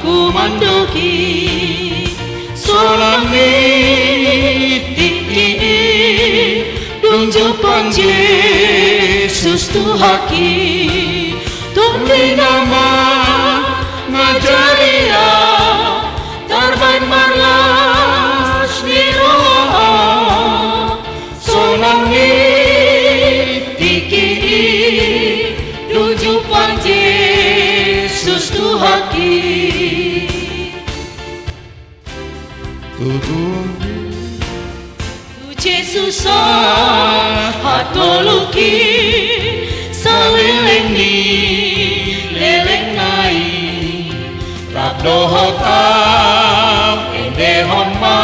kumandoki solami tiki dunjo pang Jesus tuhaki tonde nama ngajaria tarban marlas niroha solangi tiki duju pang Jesus tuhaki tu Jesus hatoluki sawileng ni leleng nai dohotam ende honma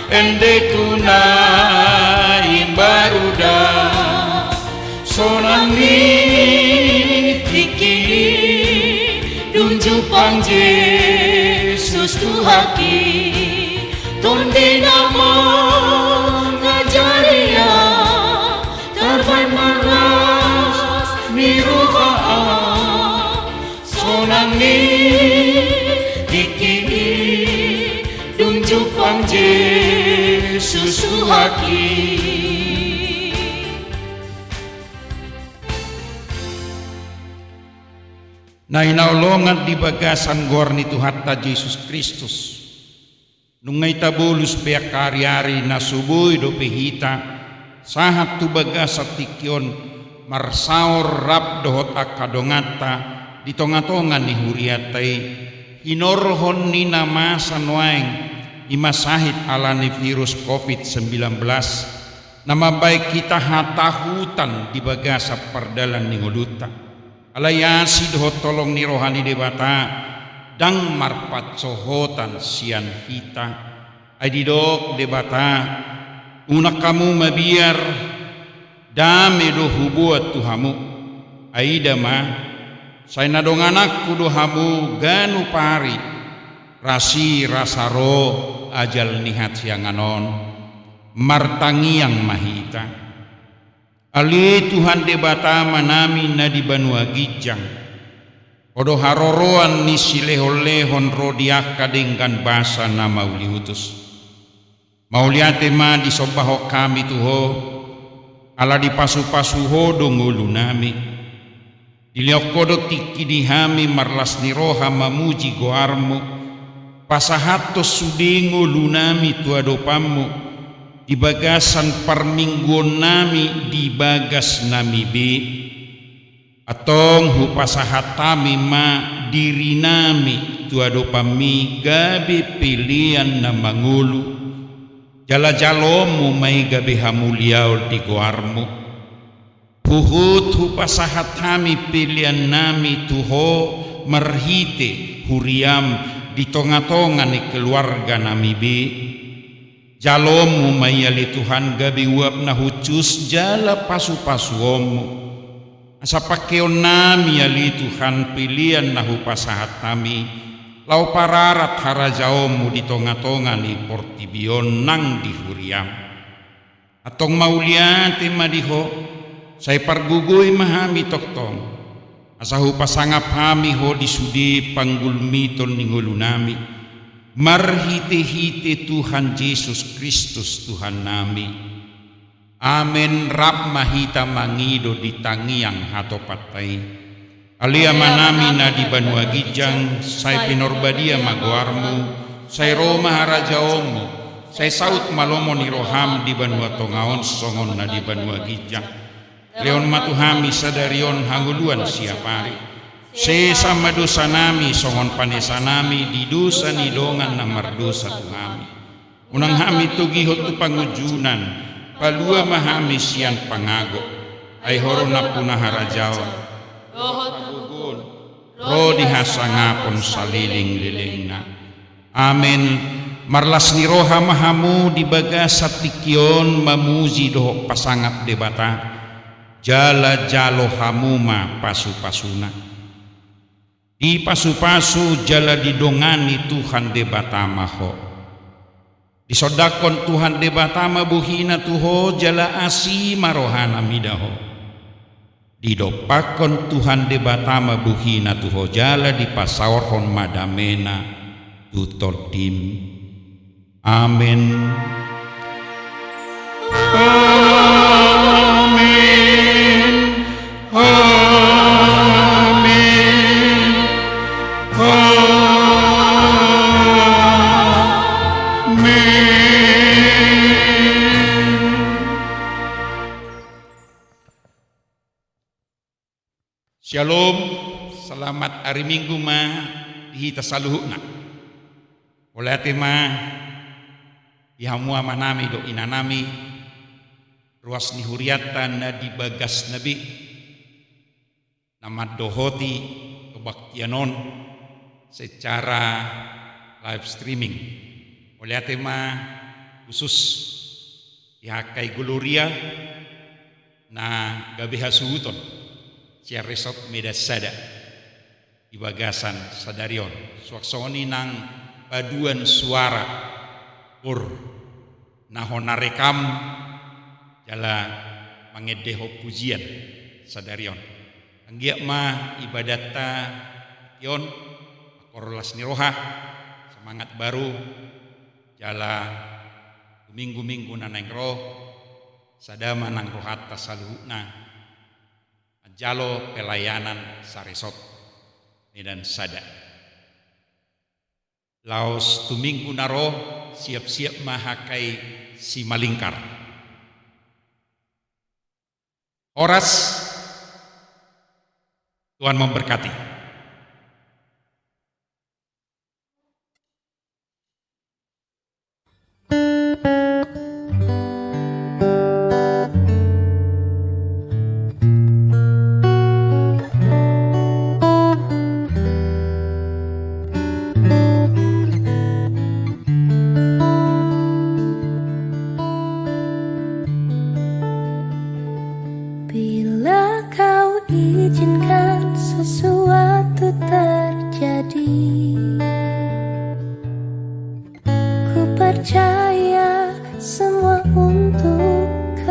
ende tunai baruda sonangi tiki dunju pang Jesus tuhaki tonde nama ngajaria tarban maras miruha sonangi dunjuk pang Jesus tuhaki. Nainaulongan di bagasan gorni Tuhatta Yesus Kristus nungay tabulus peak kari-ari na subuy do pehita sahat tu bagasa tikyon marsaor rap dohot akadongata di tonga-tonga ni huriatay inorhon ni namasan waeng imasahit alani virus COVID-19 na mabay kita hatahutan di bagasa pardalan ni nguluta alayasi dohot tolong ni rohani debata dang marpat sohotan sian hita ay didok debata unak kamu mabiar dame do hubuat tuhamu ay dama say nadong anak kudo hamu ganu pari rasi rasaro ajal nihat siang anon martangi yang mahita ali Tuhan debata manami na di Banua Gijang odo haroroan ni silehon-lehon rodiak kadengkan basa na mauli utus mauliate ma di sobaho kami tuho ala di pasu-pasu hodo ngulu nami Iliok kodok tiki dihami marlas niroha mamuji goarmu pasahatos sudingo lunami tuadopamu di bagasan parmingguon nami di bagas nami be atong hupasahatami ma diri nami tuadopami gabi pilihan na mangulu jala-jalomu may gabi hamuliaw di goarmu Puhut hupasahat kami pilihan nami tuho marhite huriam di tonga-tonga ni keluarga nami be jalomu mayali Tuhan gabi uap na hucus jala pasu-pasuomu asa pakeon nami yali Tuhan pilihan na hupasahat kami lau pararat harajaomu di tonga-tonga ni portibion nang di huriam atong mauliate madiho say pargugoy mahami toktong asahu pasangap hami ho di sudi panggulmiton ningulu nami marhite-hite Tuhan Yesus Kristus Tuhan nami amen rap mahita mangido di tangiang hato patay alia manami na di Banua Gijang say pinorbadia magoarmu say Roma harajaomu say saut malomo ni roham di Banua Tongaon songon na di Banua Gijang Leon matuhami sadarion hanguluan siapari sesama dosa nami songon panesa nami di dosa nidongan na mardosa tuhami unang hami tugi hotu pangujunan, palua mahami sian pangago, ay horo na punah harajawan, roh dihasangapon saliling-lilingna. Amin. Marlas ni roha mahamu di baga satikion mamuji doho pasangap debata, jala jalo hamuma pasu-pasuna. Di pasu-pasu jala didongani Tuhan debata maho. Disodakon Tuhan debata mabuhina tuho jala asi marohana midaho. Didopakon Tuhan debata mabuhina tuho jala dipasaorhon madamena tutodim. Amin. Amin. Amin. Shalom, selamat hari Minggu ma dihita saluhukna. Oleh tema ihamua manami do inanami ruas ni huriatan na di bagas nabi nama dohoti kebaktianon secara live streaming. Oleh tema khusus dihakai Gloria na gabeha suhuton sia resort medasada di bagasan sadarion suaksoni nang paduan suara pur nahona rekam jala mangedeho pujian sadarion anggia mah ibadata yon akorolas niroha semangat baru jala minggu-minggu naneng roh sadama nang rohata saluhna jalo pelayanan saresot medan sada laos tuminggu naro siap-siap mahakai si malingkar Horas. Tuhan memberkati. Bila kau izinkan sesuatu terjadi,